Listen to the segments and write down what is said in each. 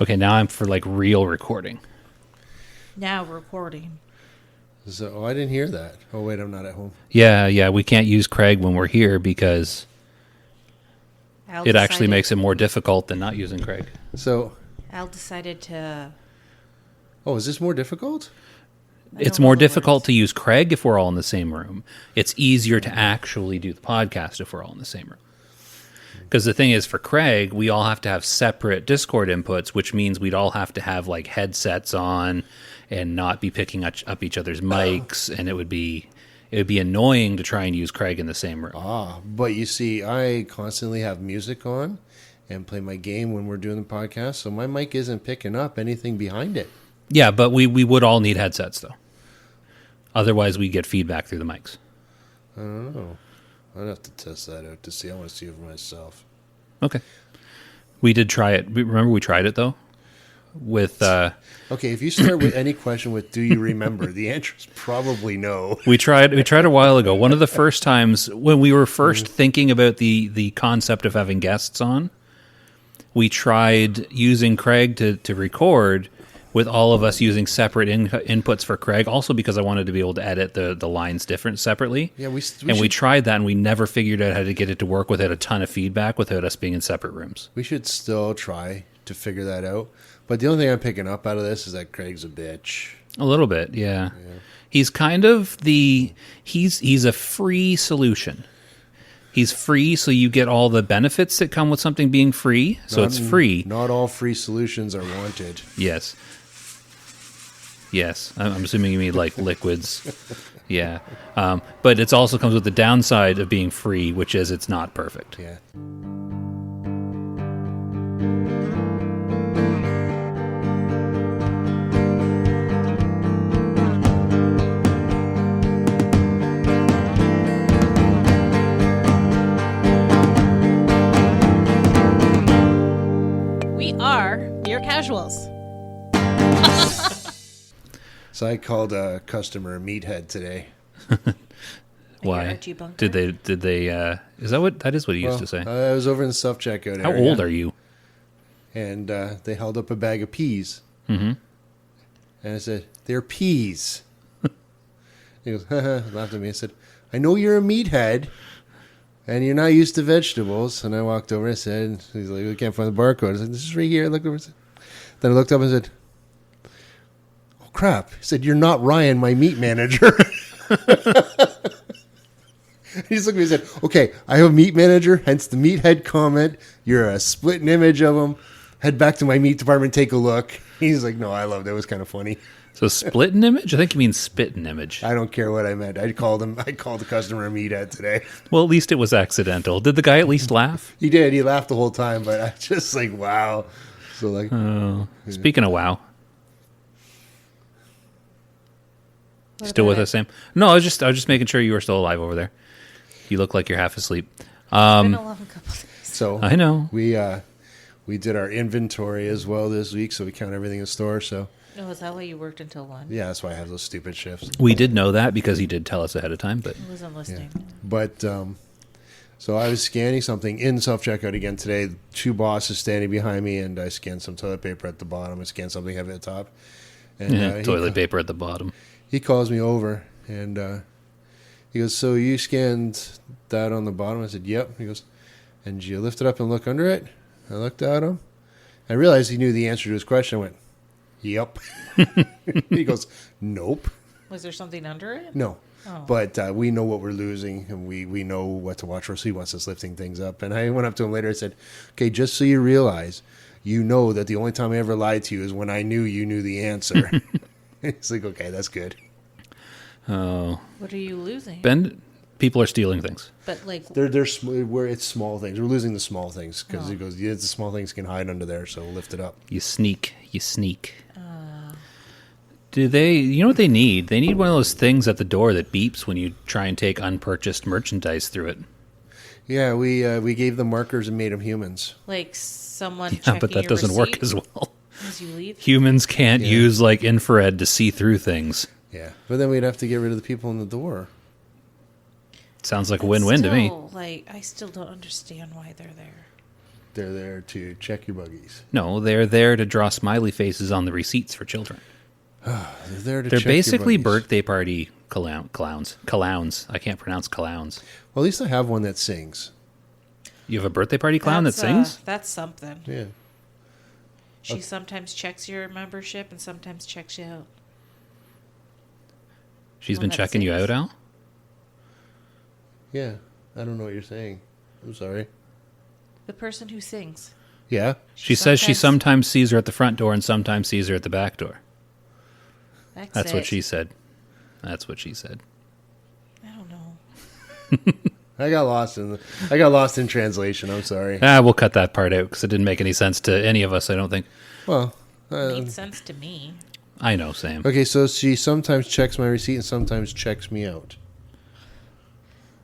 Okay, now I'm for like real recording. Now recording. So, I didn't hear that. Oh, wait, I'm not at home. Yeah, we can't use Craig when we're here because it actually makes it more difficult than not using Craig. So, Al decided to... oh, is this more difficult? It's more difficult to use Craig if we're all in the same room. It's easier to actually do the podcast if we're all in the same room. Because the thing is, for Craig, we all have to have separate Discord inputs, which means we'd all have to have like headsets on and not be picking up each other's mics, and it would be annoying to try and use Craig in the same room. But you see, I constantly have music on and play my game when we're doing the podcast, so my mic isn't picking up anything behind it. Yeah, but we would all need headsets, though. Otherwise, we get feedback through the mics. I don't know. I'd have to test that out to see. I want to see it for myself. Okay. We did try it. Remember we tried it, though? With okay, if you start with any question with "Do you remember?" the answer is probably no. We tried a while ago. One of the first times when we were first thinking about the concept of having guests on, we tried using Craig to record with all of us using separate inputs for Craig, also because I wanted to be able to edit the lines different separately. Yeah, we tried that, and we never figured out how to get it to work without a ton of feedback, without us being in separate rooms. We should still try to figure that out. But the only thing I'm picking up out of this is that Craig's a bitch. A little bit, yeah. He's kind of he's a free solution. He's free, so you get all the benefits that come with something being free. So it's free. Not all free solutions are wanted. Yes. I'm assuming you mean like liquids. Yeah. But it also comes with the downside of being free, which is it's not perfect. Yeah. We are Mere Casuals. So I called a customer a meathead today. Why? Did they is that what he used to say? I was over in the self-checkout area. How old are you? And they held up a bag of peas. Mm-hmm. And I said, "They're peas." He goes, laughed at me. I said, "I know you're a meathead, and you're not used to vegetables." And I walked over and said, he's like, "We can't find the barcode." I said, "This is right here." I looked over and said, then I looked up and said, "Oh, crap." He said, "You're not Ryan, my meat manager." He just looked at me and said, "Okay, I have a meat manager, hence the meathead comment. You're a splitting image of him. Head back to my meat department, take a look." He's like, "No, I loved it. It was kind of funny." So split an image? I think you mean spit an image. I don't care what I meant. I called the customer a meathead today. Well, at least it was accidental. Did the guy at least laugh? He did. He laughed the whole time, but I just like, wow. So like, Speaking of wow. Still with us, Sam? No, I was just making sure you were still alive over there. You look like you're half asleep. It's been a long couple days. So I know. We did our inventory as well this week, so we count everything in the store. So Oh, is that why you worked until 1? yeah, that's why I have those stupid shifts. We did know that because he did tell us ahead of time, but I wasn't listening. But so I was scanning something in self-checkout again today. 2 bosses standing behind me, and I scanned some toilet paper at the bottom. I scanned something heavy at the top. And toilet paper at the bottom. He calls me over, and he goes, "So you scanned that on the bottom?" I said, "Yep." He goes, "And did you lift it up and look under it?" I looked at him. I realized he knew the answer to his question. I went, "Yep." He goes, "Nope." Was there something under it? No. Oh. But we know what we're losing, and we know what to watch for, so he wants us lifting things up. And I went up to him later and said, "Okay, just so you realize, you know that the only time I ever lied to you is when I knew you knew the answer." He's like, "Okay, that's good." Oh. What are you losing? Ben, people are stealing things. But like, where it's small things. We're losing the small things because he goes, "Yeah, the small things can hide under there, so we'll lift it up." You sneak. Do they, you know what they need? They need one of those things at the door that beeps when you try and take unpurchased merchandise through it. Yeah, we gave them markers and made them humans. like someone Yeah, checking but that your doesn't work receipt as well. as you leave. Humans can't use like infrared to see through things. Yeah, but then we'd have to get rid of the people in the door. Sounds like a win-win to me. Like, I still don't understand why they're there. They're there to check your buggies. No, they're there to draw smiley faces on the receipts for children. They're there to They're check your basically buggies. birthday party clowns. Clowns. I can't pronounce clowns. Well, at least I have one that sings. You have a birthday party clown that That's, sings? That's something. Yeah. She sometimes checks your membership and sometimes checks you out. She's one been that checking you sings. out, Al? Yeah. I don't know what you're saying. I'm sorry. The person who sings. Yeah. She says she sometimes sees her at the front door and sometimes sees her at the back door. That's what she said. That's what she said. I don't know. I got lost in translation. I'm sorry. We'll cut that part out because it didn't make any sense to any of us, I don't think. Well, Made sense to me. I know, Sam. okay, so she sometimes checks my receipt and sometimes checks me out.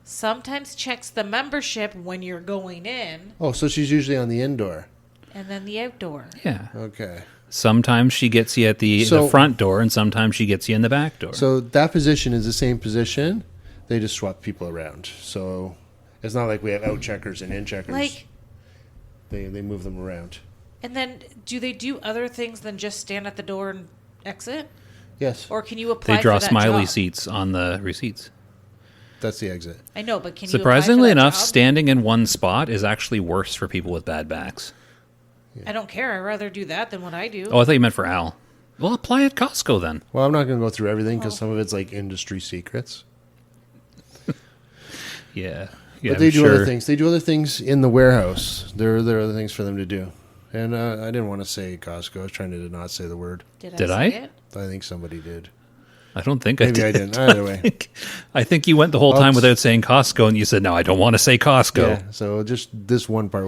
Sometimes checks the membership when you're going in Oh, so she's usually on the indoor. and then the outdoor. Yeah. Okay. Sometimes she gets you at the So- front door and sometimes she gets you in the back door. So that position is the same position. They just swap people around. So it's not like we have out checkers and in checkers. Like, they move them around. and then do they do other things than just stand at the door and exit? Yes. Or can you apply they draw for that smiley job? seats on the receipts. That's the exit. I know, but can Surprisingly you apply for enough, that job? standing in one spot is actually worse for people with bad backs. I don't care. I'd rather do that than what I do. Oh, I thought you meant for Al. Well, apply at Costco then. Well, I'm not going to go through everything because some of it's like industry secrets. Yeah. But they do other things. They do other things in the warehouse. There are other things for them to do. And I didn't want to say Costco. I was trying to not say the word. Did say I? it? I think somebody did. I don't think Maybe I I did. didn't. Either way. I think you went the whole time without saying Costco, and you said, "No, I don't want to say Costco." Yeah. So just this one part.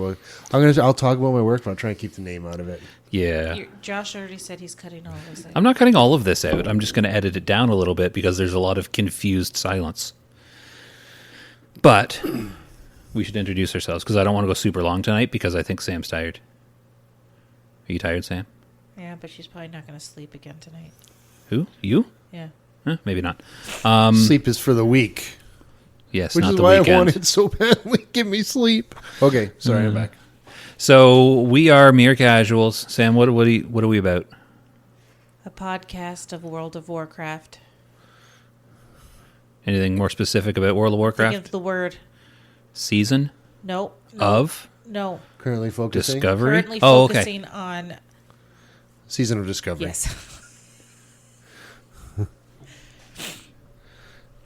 I'll talk about my work, but I'll try and keep the name out of it. Yeah. Josh already said he's cutting all this out. I'm not cutting all of this out. I'm just going to edit it down a little bit because there's a lot of confused silence. But we should introduce ourselves because I don't want to go super long tonight because I think Sam's tired. Are you tired, Sam? Yeah, but she's probably not going to sleep again tonight. Who? You? Yeah. Maybe not. Sleep is for the weak. Yes, Which not is the why I weekend. wanted so badly. Give me sleep. Okay. Sorry, I'm back. So we are mere casuals. Sam, what are we about? A podcast of World of Warcraft. Anything more specific about World of Think Warcraft? of the word. Season No. of No. Currently focusing. Discovery? Currently Oh, okay. focusing on... Season of Discovery. Yes.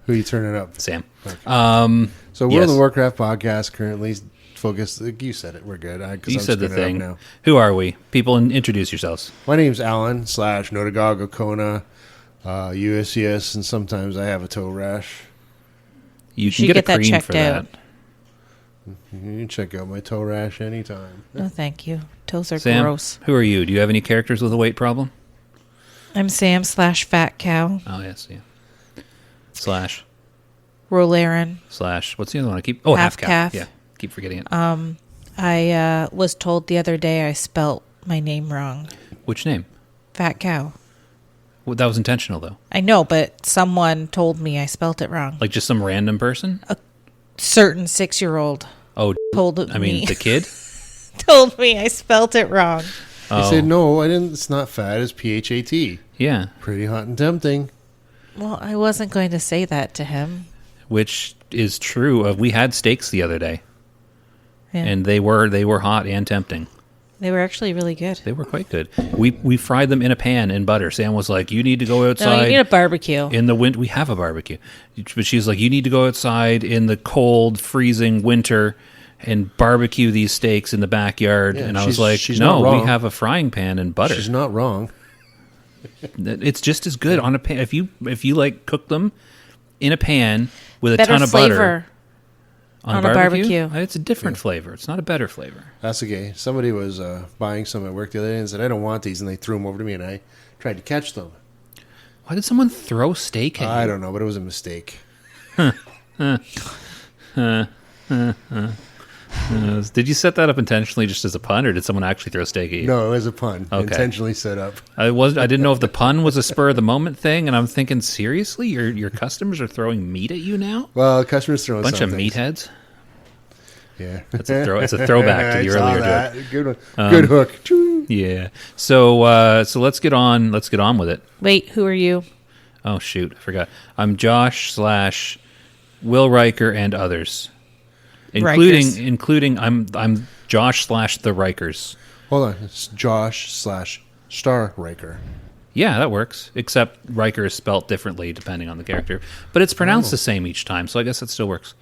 Who are you turning up? Sam. So World Yes. of Warcraft podcast currently focused. You said it. We're good. You said the thing. Now. Who are we? People, introduce yourselves. My name's Alan / Notagog Okona, USCS, and sometimes I have a toe rash. You should can get a get that cream checked for out. that. You can check out my toe rash anytime. No, thank you. Toes are Sam, gross. who are you? Do you have any characters with a weight problem? I'm Sam / Fat Cow. Oh, yes, yeah. Slash. Rolaren. What's the other one I keep? Oh, half Half calf. Yeah, keep forgetting it. I was told the other day I spelt my name wrong. Which name? Fat Cow. Well, that was intentional, though. I know, but someone told me I spelt it wrong. Like just some random person? Certain 6-year-old Oh, told I mean, me the kid? told me I spelt it wrong. I said, no, I didn't. It's not fat. It's PHAT. Yeah, Pretty hot and tempting. Well, I wasn't going to say that to him. which is true. We had steaks the other day, Yeah. and they were hot and tempting. They were actually really good. They were quite good. We fried them in a pan in butter. Sam was like, "You need to go outside." No, you need a barbecue. In the winter, we have a barbecue, but she's like, "You need to go outside in the cold, freezing winter and barbecue these steaks in the backyard." Yeah, and I was she's- like, she's "No, not we wrong. have a frying pan and butter. She's not wrong. It's just as good on a pan. If you like cook them in a pan with a Better ton of flavor butter on a barbecue. it's a different flavor. It's not a better flavor." That's okay. Somebody was buying some at work the other day and said, I don't want these. And they threw them over to me and I tried to catch them. Why did someone throw steak at you? I don't know, but it was a mistake. Did you set that up intentionally just as a pun, or did someone actually throw steak at you? No, it was a pun. Okay. Intentionally set up. I didn't know if the pun was a spur of the moment thing, and I'm thinking, seriously, your customers are throwing meat at you now? Well, customers throwing Bunch some of things. meatheads. Yeah. It's a throwback to the I saw earlier that. joke. Good one. Good hook. Choo. Yeah. So let's get on with it. Wait, who are you? Oh shoot, I forgot. I'm Josh / Will Riker and others, including I'm Josh / the Rikers. Hold on. It's Josh / Star Riker. Yeah, that works. Except Riker is spelt differently depending on the character, but it's pronounced the same each time. So I guess that still works.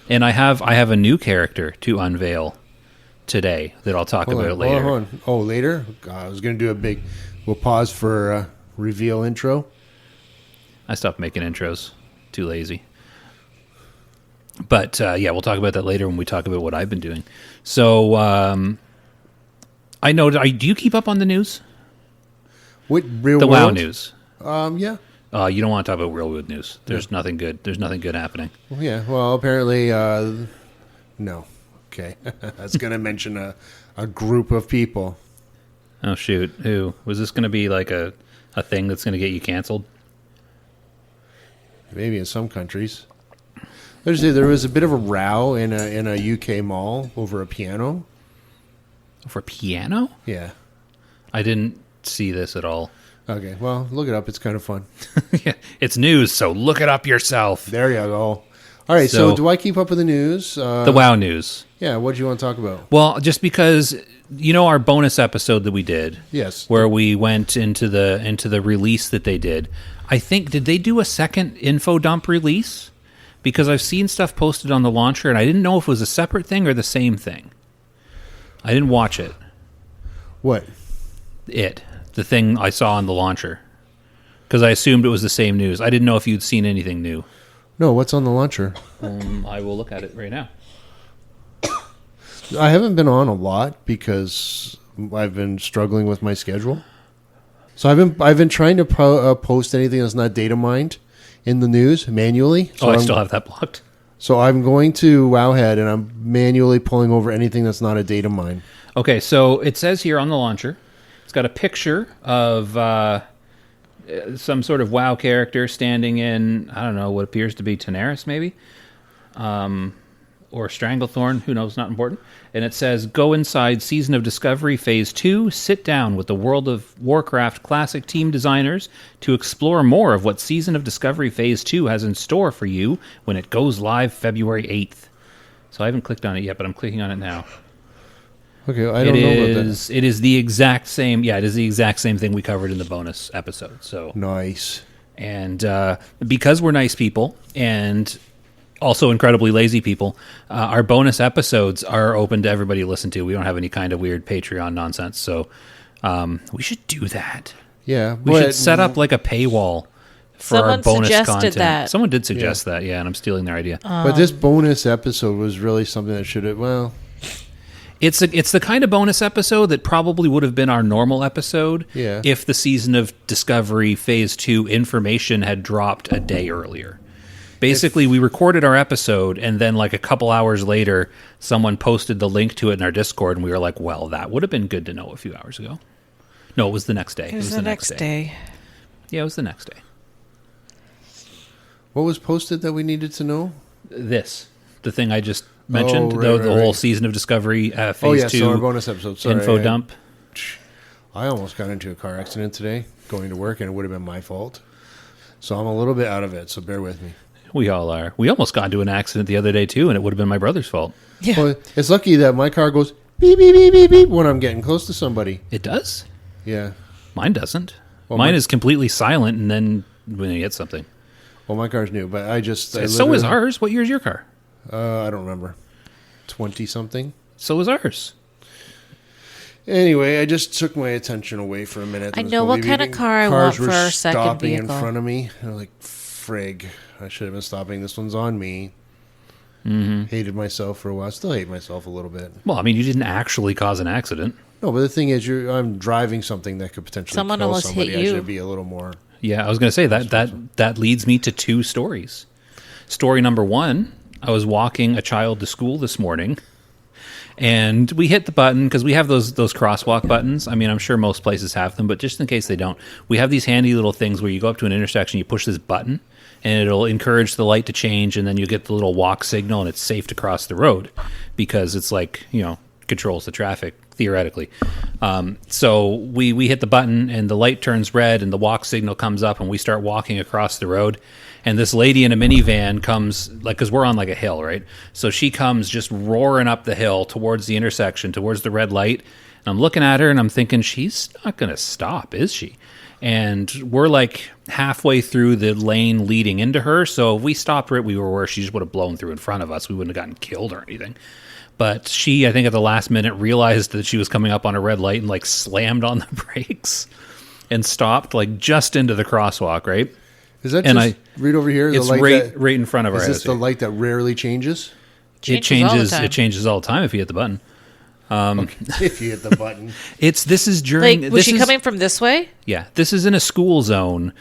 And I have a new character to unveil today that I'll talk about later. Hold on. Oh, later? God, I was going to do we'll pause for a reveal intro. I stopped making intros. Too lazy. But yeah, we'll talk about that later when we talk about what I've been doing. So I know. Do you keep up on the news? What real the world? WoW news? Yeah. You don't want to talk about real world news. There's nothing good. There's nothing good happening. Well, yeah. Well, apparently, no. Okay. I was going to mention a group of people. Oh shoot! Who was this going to be? Like a thing that's going to get you canceled? Maybe in some countries. There was a bit of a row in a UK mall over a piano. For piano? Yeah. I didn't see this at all. Okay, well, look it up. It's kind of fun. Yeah, it's news, so look it up yourself. There you go. All right, so do I keep up with the news? The WoW news. Yeah, what do you want to talk about? Well, just because our bonus episode that we did, yes, where we went into the release that they did. I think did they do a second info dump release? Because I've seen stuff posted on the launcher, and I didn't know if it was a separate thing or the same thing. I didn't watch it. What? The thing I saw on the launcher. Because I assumed it was the same news. I didn't know if you'd seen anything new. No, what's on the launcher? I will look at it right now. I haven't been on a lot because I've been struggling with my schedule. So I've been trying to post anything that's not data mined in the news manually. So I still have that blocked. So I'm going to Wowhead and I'm manually pulling over anything that's not a data mine. Okay, so it says here on the launcher, it's got a picture of some sort of WoW character standing in, I don't know, what appears to be Daenerys, maybe? Or Stranglethorn, who knows, not important. And it says, go inside Season of Discovery Phase 2, sit down with the World of Warcraft Classic team designers to explore more of what Season of Discovery Phase 2 has in store for you when it goes live February 8th. So I haven't clicked on it yet, but I'm clicking on it now. Okay, I don't know about that. It is the exact same, it is the exact same thing we covered in the bonus episode. So nice. And because we're nice people and also incredibly lazy people, our bonus episodes are open to everybody to listen to. We don't have any kind of weird Patreon nonsense, so we should do that. Yeah, we should set up like a paywall for our bonus content. That. Someone did suggest that, yeah, and I'm stealing their idea. But this bonus episode was really something that should have, It's the kind of bonus episode that probably would have been our normal episode if the Season of Discovery Phase 2 information had dropped a day earlier. Basically, we recorded our episode, and then like a couple hours later, someone posted the link to it in our Discord, and we were like, well, that would have been good to know a few hours ago. No, it was the next day. It was the next day. Yeah, it was the next day. What was posted that we needed to know? The thing I just mentioned, the whole Season of Discovery Phase 2 so our bonus episode. Sorry, info dump. I almost got into a car accident today going to work, and it would have been my fault. So I'm a little bit out of it, so bear with me. We all are. We almost got into an accident the other day, too, and it would have been my brother's fault. Yeah. Well, it's lucky that my car goes beep, beep, beep, beep, beep when I'm getting close to somebody. It does? Yeah. Mine doesn't. Well, Mine is completely silent, and then when you hit something. Well, my car's new, but so is ours. What year is your car? I don't remember. 20-something. So is ours. Anyway, I just took my attention away for a minute. I know what kind of car I want for our second stopping vehicle. in front of me. I'm like, frig. I should have been stopping. This one's on me. Mm-hmm. Hated myself for a while. Still hate myself a little bit. Well, I mean, you didn't actually cause an accident. No, but the thing is, I'm driving something that could potentially Someone kill almost somebody. hit you. I should be a little more... Yeah, I was going to say that leads me to two stories. Story number one, I was walking a child to school this morning, And we hit the button because we have those crosswalk buttons. I mean, I'm sure most places have them, but just in case they don't, we have these handy little things where you go up to an intersection, you push this button, and it'll encourage the light to change, and then you get the little walk signal, and it's safe to cross the road because it's like, controls the traffic, theoretically. So we hit the button, and the light turns red, and the walk signal comes up, and we start walking across the road. And this lady in a minivan comes, because we're on like a hill, right? So she comes just roaring up the hill towards the intersection, towards the red light. And I'm looking at her, and I'm thinking, she's not going to stop, is she? And we're like halfway through the lane leading into her. So if we stopped right, we were where she just would have blown through in front of us. We wouldn't have gotten killed or anything. But she, I think at the last minute, realized that she was coming up on a red light and like slammed on the brakes and stopped like just into the crosswalk, right? Is that just right over here? It's right in front of our house. Is this the light that rarely changes? It changes. It changes all the time if you hit the button. If you hit the button. This is during. Like, was she coming from this way? Yeah, this is in a school zone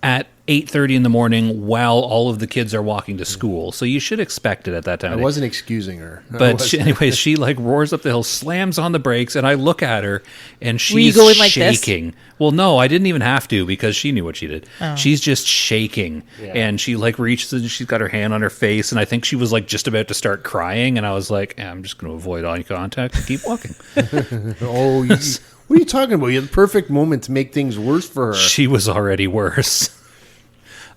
at 8:30 in the morning while all of the kids are walking to school. So you should expect it at that time. I wasn't excusing her. But she like roars up the hill, slams on the brakes, and I look at her, and she's Were you going like shaking. this? Well, no, I didn't even have to because she knew what she did. Oh. She's just shaking, Yeah. and she like reaches and she's got her hand on her face, and I think she was like just about to start crying, and I was like, I'm just going to avoid eye contact and keep walking. What are you talking about? You had the perfect moment to make things worse for her. She was already worse.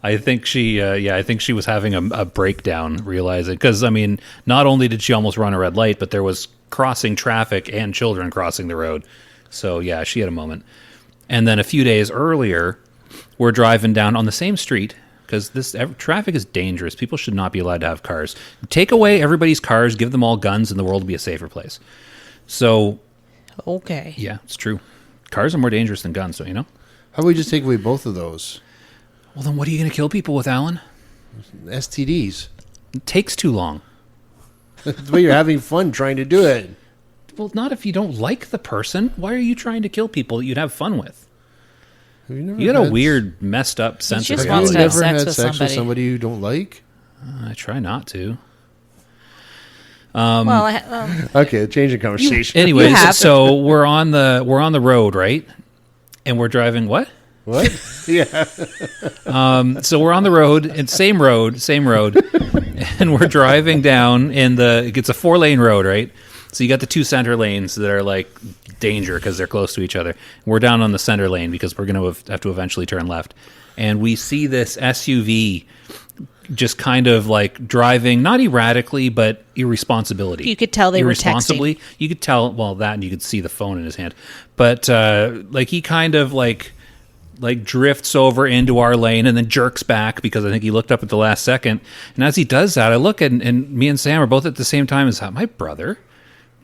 I think I think she was having a breakdown, realizing, because, I mean, not only did she almost run a red light, but there was crossing traffic and children crossing the road. So, yeah, she had a moment. And then a few days earlier, we're driving down on the same street, because traffic is dangerous. People should not be allowed to have cars. Take away everybody's cars, give them all guns, and the world will be a safer place. So, Okay. yeah, it's true. Cars are more dangerous than guns, don't you know? How about we just take away both of those? Well, then what are you going to kill people with, Alan? STDs. It takes too long. That's why you're having fun trying to do it. Well, not if you don't like the person. Why are you trying to kill people that you'd have fun with? You got a weird, messed up sense just of wants reality. to have Never sex had with sex with somebody. somebody you don't like? I try not to. Okay, change the conversation. Anyways, You have. so we're on the road, right? And we're driving what? What? Yeah. So we're on the road, and same road, and we're driving down it's a 4-lane road, right? So you got the two center lanes that are like danger because they're close to each other. We're down on the center lane because we're going to have to eventually turn left. And we see this SUV just kind of like driving, not erratically, but irresponsibility. You could tell they were irresponsibly. You could tell, well, that, and you could see the phone in his hand. But like he kind of like drifts over into our lane and then jerks back because I think he looked up at the last second. And as he does that, I look and me and Sam are both at the same time. Is that my brother?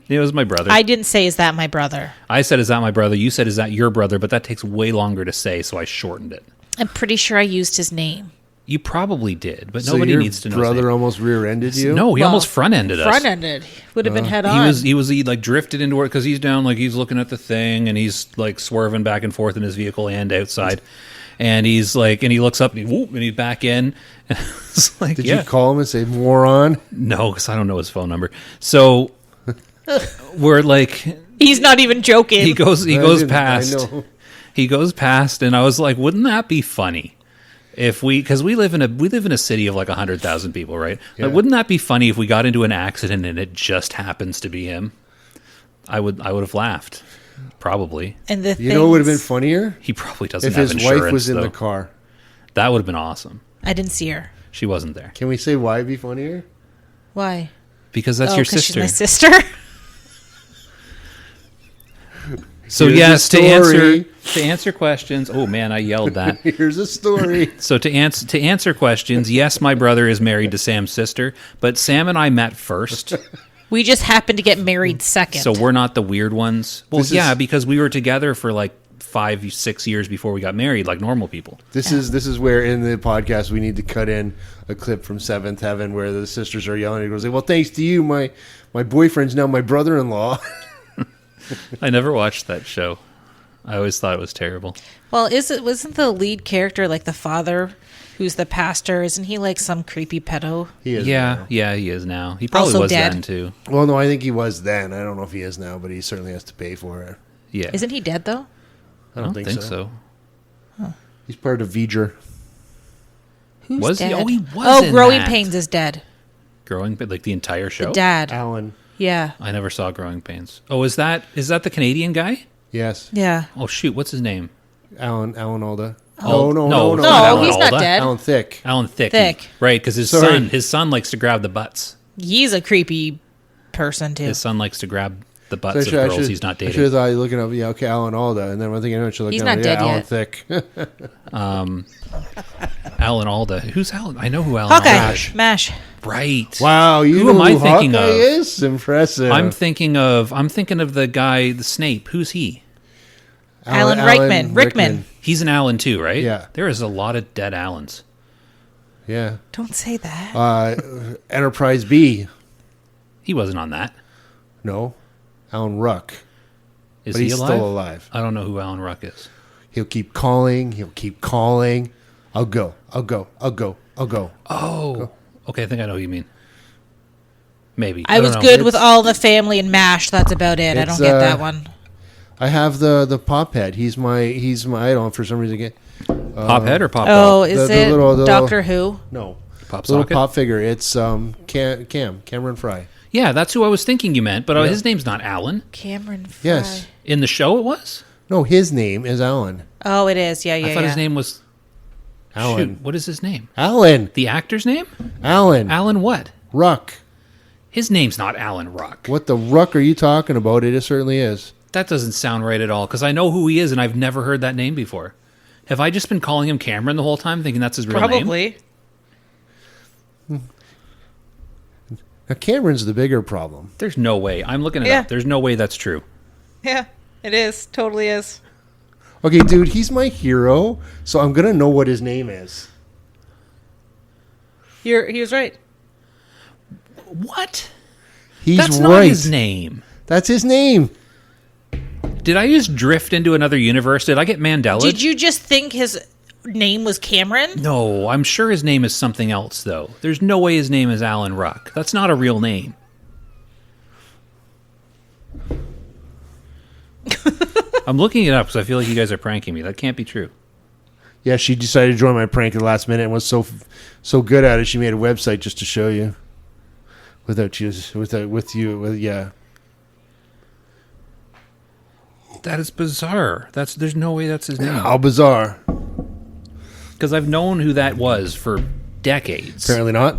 It was my brother. I didn't say, "Is that my brother?" I said, "Is that my brother?" You said, "Is that your brother?" But that takes way longer to say, so I shortened it. I'm pretty sure I used his name. You probably did, but So nobody your needs to know. brother almost rear-ended you? No, he almost front-ended us. Front-ended. Would have been head on. He like drifted into it because he's down, like he's looking at the thing and he's like swerving back and forth in his vehicle and outside. And he's like, and he looks up and he's back in. And it's like, Did you call him and say, moron? No, because I don't know his phone number. So we're like, He's not even joking. he goes past. I know. He goes past, and I was like, wouldn't that be funny? If because we live in a city of like 100,000 people, right? Yeah. Like, wouldn't that be funny if we got into an accident and it just happens to be him? I would have laughed, probably. And the You know what would have been funnier? He probably doesn't If have his insurance. wife was in though. the car. That would have been awesome. I didn't see her. She wasn't there Can we say why it'd be funnier? Why? because that's your 'cause sister. She's my sister. So Here's yes, a story. to answer questions. Oh man, I yelled that. Here's a story. So to answer questions, yes, my brother is married to Sam's sister, but Sam and I met first. We just happened to get married second. So we're not the weird ones. Well, This yeah, is- because we were together for like 5-6 years before we got married, like normal people. This is where in the podcast we need to cut in a clip from Seventh Heaven where the sisters are yelling. He goes, "Well, thanks to you, my boyfriend's now my brother-in-law." I never watched that show. I always thought it was terrible. Well, wasn't the lead character like the father who's the pastor. Isn't he like some creepy pedo? He is. Yeah, now. yeah, he is now. He probably Also was dead. then too. Well, no, I think he was then. I don't know if he is now, but he certainly has to pay for it. Yeah, Isn't he dead though? I don't think so. He's part of V'ger. Who's Was he? dead? Oh, he was Oh, in Growing that. Pains is dead. Growing, like the entire show. The dad. Alan. Yeah. I never saw Growing Pains. Oh, is that the Canadian guy? Yes. Yeah. Oh shoot, what's his name? Alan Alda. Oh, No. no, No, Alan he's not Alda. dead. Alan Thicke. Alan Thicke. Thicke. Right, because Sorry. his son likes to grab the butts. He's a creepy person too. His son likes to grab the So butts of girls he's not I should dating. have thought you looking up, yeah, okay, Alan Alda. And then I'm thinking, should look He's down, not dead Alan yet. Thicke. Alan Alda. Who's Alan? I know who Alan Hawkeye. Alda is. Mash. Right. Wow, you Who know am I who thinking Hawkeye of? is? Impressive. I'm thinking of the guy, the Snape. Who's he? Alan Rickman. He's an Alan too, right? Yeah. There is a lot of dead Allans. Yeah. Don't say that. Enterprise B. He wasn't on that. No. Alan Ruck. Is But he he's alive? still alive. I don't know who Alan Ruck is. He'll keep calling. He'll keep calling. I'll go. Oh. Okay, I think I know who you mean. Maybe. I don't was know. good with All in the Family and MASH. That's about it. I It's, don't get that one. I have the pop head. He's my I don't for some reason get Pop head or pop Oh, doll? is the it little- Doctor Who? no Pop little socket? pop figure. It's Cameron Fry. Yeah, that's who I was thinking you meant, but Yeah. his name's not Alan. Cameron Fry. Yes. In the show it was? No, his name is Alan. Oh, it is. Yeah. I thought his name was... Alan. Shoot, what is his name? Alan. The actor's name? Alan. Alan what? Ruck. His name's not Alan Ruck. What the ruck are you talking about? It certainly is. That doesn't sound right at all, because I know who he is, and I've never heard that name before. Have I just been calling him Cameron the whole time, thinking that's his real name? Probably. Now Cameron's the bigger problem. There's no way. I'm looking it Yeah. up. There's no way that's true. Yeah, it is. Totally is. Okay, dude, he's my hero, so I'm gonna know what his name is. He was right. What? He's That's right. not his name. That's his name. Did I just drift into another universe? Did I get Mandela? Did you just think his name was Cameron? No, I'm sure his name is something else, though. There's no way his name is Alan Ruck. That's not a real name. I'm looking it up because I feel like you guys are pranking me. That can't be true. Yeah, she decided to join my prank at the last minute and was so good at it. She made a website just to show you. Yeah. That is bizarre. There's no way that's his name. How bizarre. Because I've known who that was for decades. Apparently not.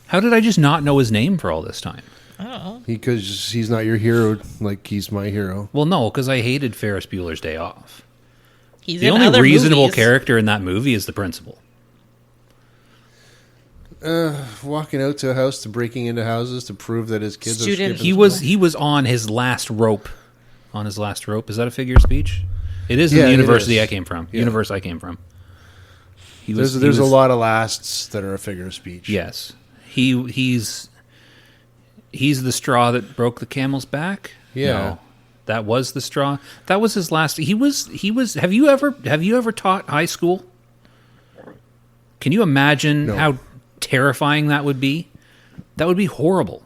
How did I just not know his name for all this time? Oh. Because he's not your hero like he's my hero. Well, no, because I hated Ferris Bueller's Day Off. He's The in only other reasonable movies. character in that movie is the principal. Walking out to a house, to breaking into houses to prove that his kids Student. are skipping He was on his last rope. On his last rope. Is that a figure of speech? It is in Yeah, the it university is. I came from. Yeah. Universe I came from. There's a lot of lasts that are a figure of speech. Yes. He's the straw that broke the camel's back? Yeah. No, that was the straw. That was his last. He was have you ever taught high school? Can you imagine No. how terrifying that would be? That would be horrible.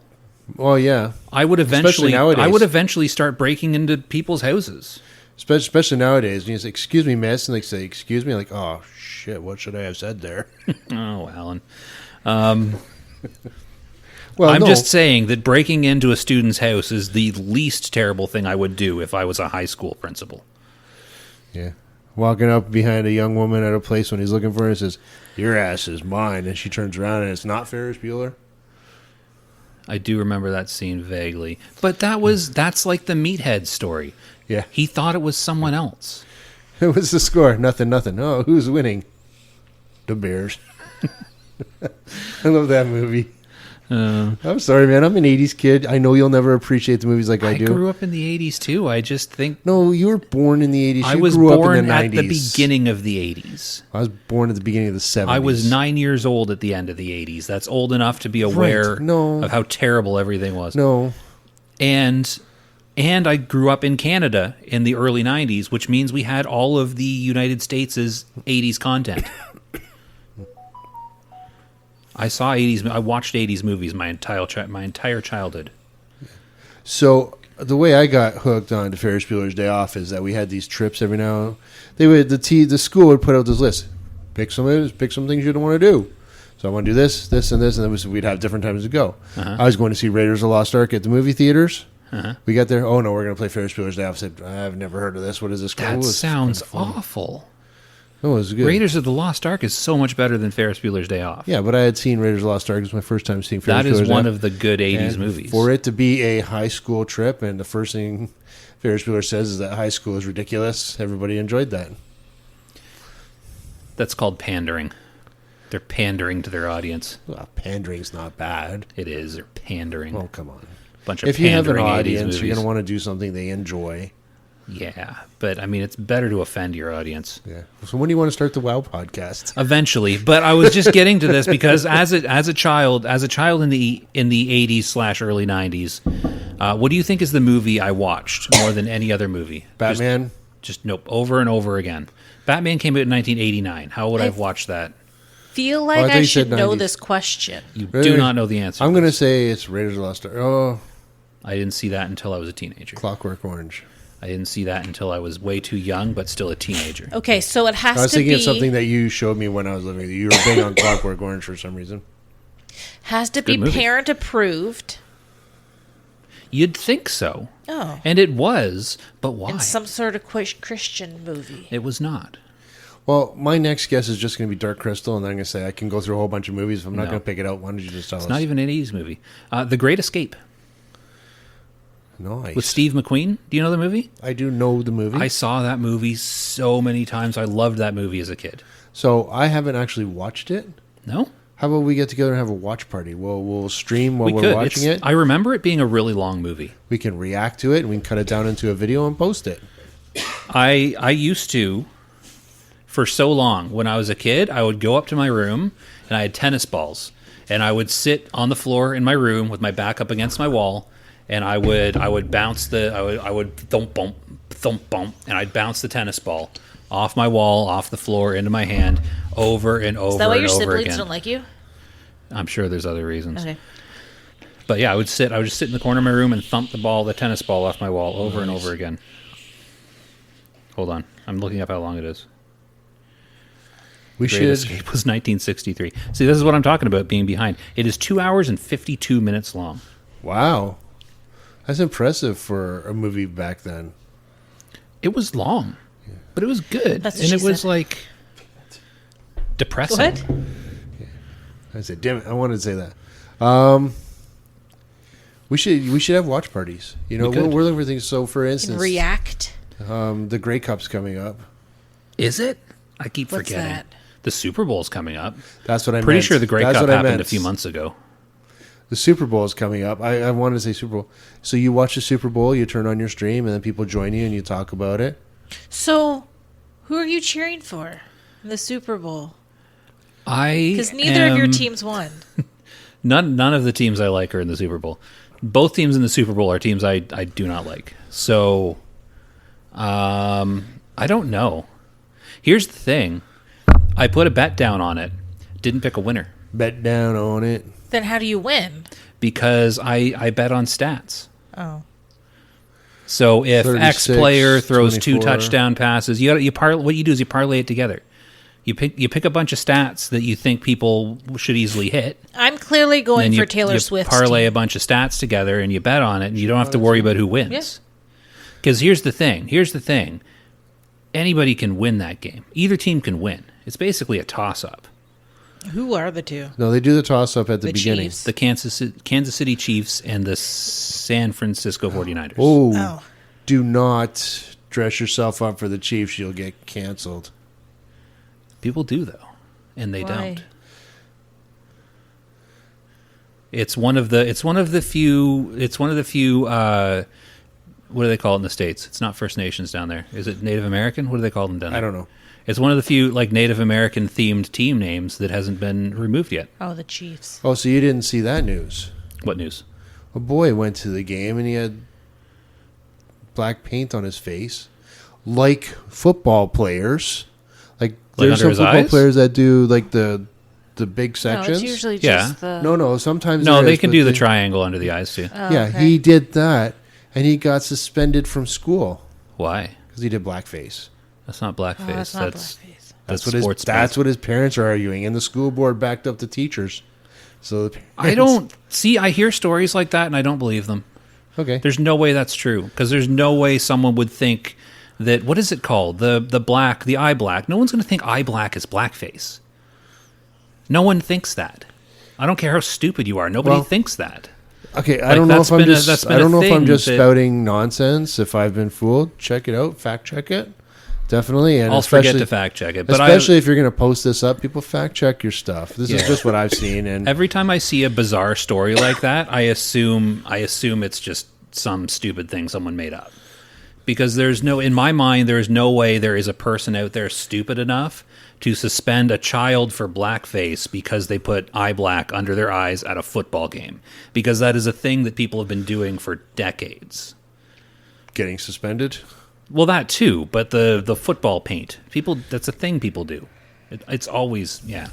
Well, yeah. I would Especially eventually nowadays. start breaking into people's houses. Especially nowadays. And you say, "Excuse me, miss," and they say, "Excuse me," like, "Oh shit, what should I have said there?" Oh, Alan. Well, I'm no. just saying that breaking into a student's house is the least terrible thing I would do if I was a high school principal. Yeah. Walking up behind a young woman at a place when he's looking for her and says, "Your ass is mine," and she turns around and it's not Ferris Bueller. I do remember that scene vaguely. But that's like the Meathead story. Yeah. He thought it was someone else. What's the score? Nothing. Oh, who's winning? The Bears. I love that movie. I'm sorry, man. I'm an 80s kid. I know you'll never appreciate the movies like I do. grew up in the 80s too. I just think No, you were born in the 80s. I You was grew born up in the 90s. at the beginning of the 80s. I was born at the beginning of the 70s. I was 9 years old at the end of the 80s. That's old enough to be aware No. of how terrible everything was. No. And And I grew up in Canada in the early 90s, which means we had all of the United States' 80s content. I watched 80s movies my entire childhood. So the way I got hooked on to Ferris Bueller's Day Off is that we had these trips every now. The school would put out this list. Pick some things you don't want to do. So I want to do this, this, and this, and then we'd have different times to go. Uh-huh. I was going to see Raiders of the Lost Ark at the movie theaters. Uh-huh. We got there. Oh no, we're going to play Ferris Bueller's Day Off. I said, I've never heard of this. What is this called? That sounds awful. Oh, it was good. Raiders of the Lost Ark is so much better than Ferris Bueller's Day Off. Yeah, but I had seen Raiders of the Lost Ark. It was my first time seeing Ferris Bueller's Day Off. That is one of the good 80s And movies. for it to be a high school trip, and the first thing Ferris Bueller says is that high school is ridiculous, everybody enjoyed that. That's called pandering. They're pandering to their audience. Well, pandering's not bad. It is. They're pandering. Oh, come on. Bunch of If you have an pandering 80s audience, movies. you're going to want to do something they enjoy. Yeah, but I mean, it's better to offend your audience. Yeah. So when do you want to start the WoW podcast? Eventually, but I was just getting to this because as a child in the 80s / early 90s, what do you think is the movie I watched more than any other movie? Batman? Just nope, over and over again. Batman came out in 1989. How would I have watched that? Feel I like thought I you should said know 90s. this question. You Really? do not know the answer. I'm going to say it's Raiders of the Lost Ark. Oh, I didn't see that until I was a teenager. Clockwork Orange. I didn't see that until I was way too young, but still a teenager. Okay, so it has I was to thinking be of something that you showed me when I was living with you. You were big on Clockwork Orange for some reason. has to be Good movie. parent approved. You'd think so. Oh, And it was, but why? and some sort of Christian movie. It was not. Well, my next guess is just going to be Dark Crystal, and then I'm going to say I can go through a whole bunch of movies. If I'm not No. going to pick it out, why don't you just tell It's us? not even an 80s movie. The Great Escape Nice. with Steve McQueen. Do you know the movie? I do know the movie. I saw that movie so many times. I loved that movie as a kid. So I haven't actually watched it. No? How about we get together and have a watch party? We'll stream while We we're could. watching It's- it. I remember it being a really long movie. We can react to it, and we can cut it down into a video and post it. I used to, for so long, when I was a kid, I would go up to my room and I had tennis balls. And I would sit on the floor in my room with my back up against my wall, and I would bounce I would thump bump, and I'd bounce the tennis ball off my wall, off the floor, into my hand, over and over Is that why and your over siblings again. don't like you? I'm sure there's other reasons. Okay. But yeah, I would just sit in the corner of my room and thump the tennis ball off my wall over and over again. Hold on. I'm looking up how long it is. We Great should. Escape was 1963. See, this is what I'm talking about being behind. It is 2 hours and 52 minutes long. Wow, that's impressive for a movie back then. It was long, but it was good. That's what and she it was said. like depressing. Go ahead. I said, damn it, I wanted to say that. We should have watch parties. You know, We could. we're looking for things. So, for instance, React. the Grey Cup's coming up. Is it? I keep What's forgetting. that? The Super Bowl's coming up. That's what I Pretty meant. sure the Grey That's Cup what I happened meant. a few months ago. The Super Bowl is coming up. I wanted to say Super Bowl. So you watch the Super Bowl, you turn on your stream, and then people join you and you talk about it. So, who are you cheering for in the Super Bowl? Because Because neither of your teams won. None of the teams I like are in the Super Bowl. Both teams in the Super Bowl are teams I do not like. So, I don't know. Here's the thing. I put a bet down on it. Didn't pick a winner. Bet down on it. Then how do you win? Because I bet on stats. Oh. So if X 36, player throws 2 24. touchdown passes, what you do is you parlay it together. You pick a bunch of stats that you think people should easily hit. I'm clearly And going then for Taylor you Swift. parlay a bunch of stats together and you bet on it, and you don't have to worry about who wins. Yes. Because here's the thing. Anybody can win that game. Either team can win. It's basically a toss-up. Who are the two? No, they do the toss up at the The beginning. Chiefs. The Kansas City Chiefs and the San Francisco 49ers. Oh, do not dress yourself up for the Chiefs. You'll get canceled. People do though, and they Why? don't. It's one of the few. What do they call it in the States? It's not First Nations down there. Is it Native American? What do they call them down there? I don't know. It's one of the few like Native American themed team names that hasn't been removed yet. Oh, the Chiefs. Oh, so you didn't see that news? What news? A boy went to the game and he had black paint on his face, like football players. Like Like there's under some his football eyes? players that do like the big No, sections. it's usually Yeah. just the. No, sometimes No, there they is, can but do the triangle under the eyes too. Oh, Yeah, okay. he did that, and he got suspended from school Why? because he did blackface. That's not Oh, blackface. that's not that's blackface. that's what sports. that's what his parents are arguing, and the school board backed up the teachers. So the I don't see. I hear stories like that, and I don't believe them. Okay. There's no way that's true because there's no way someone would think that. What is it called? The eye black. No one's going to think eye black is blackface. No one thinks that. I don't care how stupid you are. Nobody Well, thinks that. Okay, I Like, don't know that's if I'm been a- just that's been I a don't know if I'm thing just that- spouting nonsense. If I've been fooled, check it out, fact check it, definitely. And I'll forget especially, to fact check it. But especially if you're going to post this up, people fact check your stuff. This Yeah. is just what I've seen, and every time I see a bizarre story like that, I assume it's just some stupid thing someone made up. Because in my mind, there is no way there is a person out there stupid enough to suspend a child for blackface because they put eye black under their eyes at a football game. Because that is a thing that people have been doing for decades. getting suspended. Well, that too, but the football paint. That's a thing people do. It's always, yeah.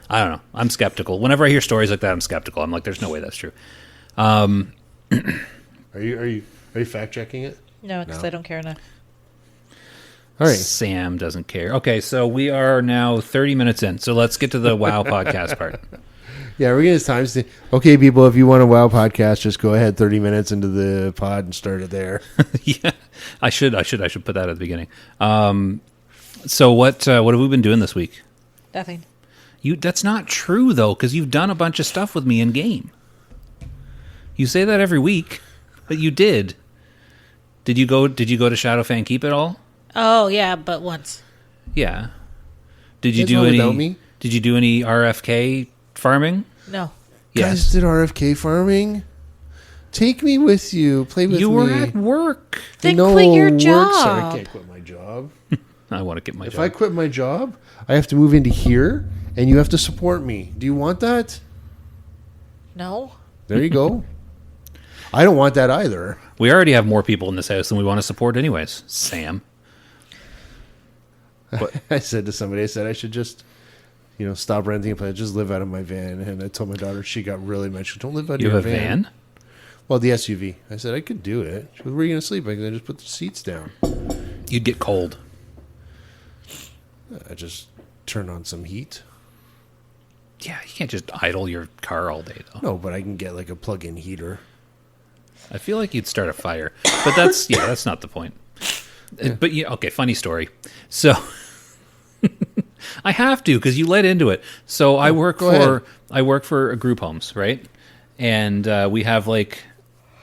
I don't know. I'm skeptical. Whenever I hear stories like that, I'm skeptical. I'm like, there's no way that's true. Are you fact checking it? No, because No. I don't care enough. All right. Sam doesn't care. Okay, so we are now 30 minutes in. So let's get to the WoW podcast part. Yeah, we're gonna time. Okay, people, if you want a WoW podcast, just go ahead 30 minutes into the pod and start it there. Yeah, I should put that at the beginning. So what have we been doing this week? Nothing. That's not true though, because you've done a bunch of stuff with me in game. You say that every week, but you did. Did you go to Shadowfang Keep at all? Oh yeah, but once. Yeah. Did you Guys do know any? without me? Did you do any RFK farming? No. Guys did RFK farming. Take me with you. Play with You me. were at work. Then No, quit your work, job. sir. I can't quit my job. I want to get my If job. I quit my job, I have to move into here, and you have to support me. Do you want that? No. There you go. I don't want that either. We already have more people in this house than we want to support anyways, Sam. I said to somebody, I said I should just, stop renting a place, just live out of my van. And I told my daughter, she got really mad. She goes, don't live out of You your have a van? Well, the SUV. I said I could do it. She goes, where are you going to sleep? I said, just put the seats down. You'd get cold. I just turn on some heat. Yeah, you can't just idle your car all day though. No, but I can get like a plug-in heater. I feel like you'd start a fire. But that's not the point. But okay, funny story. So I have to because you led into it. So I work go for a group homes, right? And we have like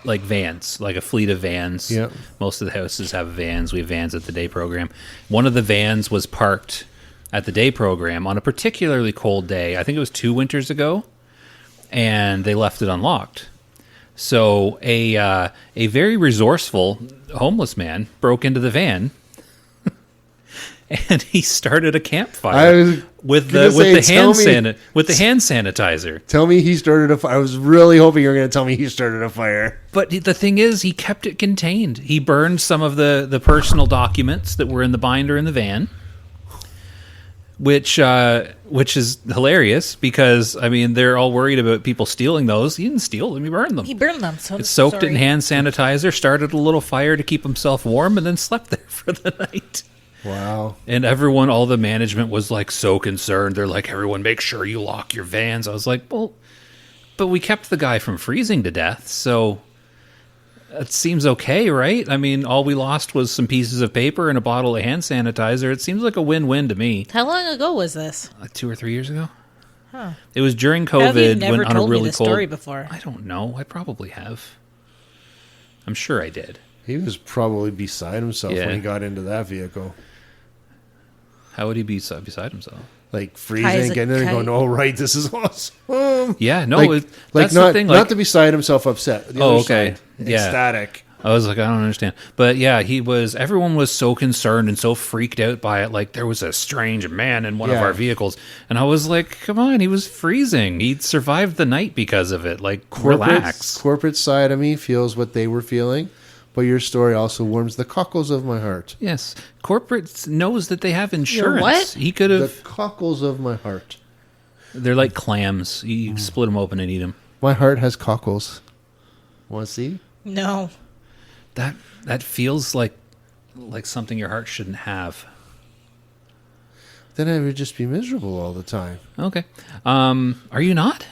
vans, like a fleet of vans. Yep. Most of the houses have vans. We have vans at the day program. One of the vans was parked at the day program on a particularly cold day. I think it was 2 winters ago, and they left it unlocked. So a very resourceful homeless man broke into the van, and he started a campfire with the hand sanitizer. Tell me he started a fire. I was really hoping you were going to tell me he started a fire. But the thing is, he kept it contained. He burned some of the personal documents that were in the binder in the van, which is hilarious because they're all worried about people stealing those. He didn't steal them; he burned them. He burned them. So It soaked it in sorry. hand sanitizer, started a little fire to keep himself warm, and then slept there for the night. Wow. And all the management was like so concerned. They're like, everyone, make sure you lock your vans. I was like, well, but we kept the guy from freezing to death, so it seems okay, right? All we lost was some pieces of paper and a bottle of hand sanitizer. It seems like a win-win to me. How long ago was this? Like 2 or 3 years ago? Huh. It was during How have you COVID never when on a told me really this cold. story before? I don't know. I probably have. I'm sure I did. He was probably beside himself Yeah. when he got into that vehicle. How would he be beside himself? Like High as freezing, a getting in and kite. going, oh, right, this is awesome. Yeah, no, like that's not, the thing. not to be beside himself upset. The Oh, other okay. side, Yeah. ecstatic. I was like, I don't understand. But yeah, everyone was so concerned and so freaked out by it. Like there was a strange man in one of Yeah. our vehicles. And I was like, come on, he was freezing. He survived the night because of it. Like, relax. Corporate side of me feels what they were feeling, but your story also warms the cockles of my heart. Yes. Corporate knows that they have insurance. what? He could The have. cockles of my heart. They're like clams. You split them open and eat them. My heart has cockles. Want to see? No. That feels like something your heart shouldn't have. Then I would just be miserable all the time. Okay. Are you not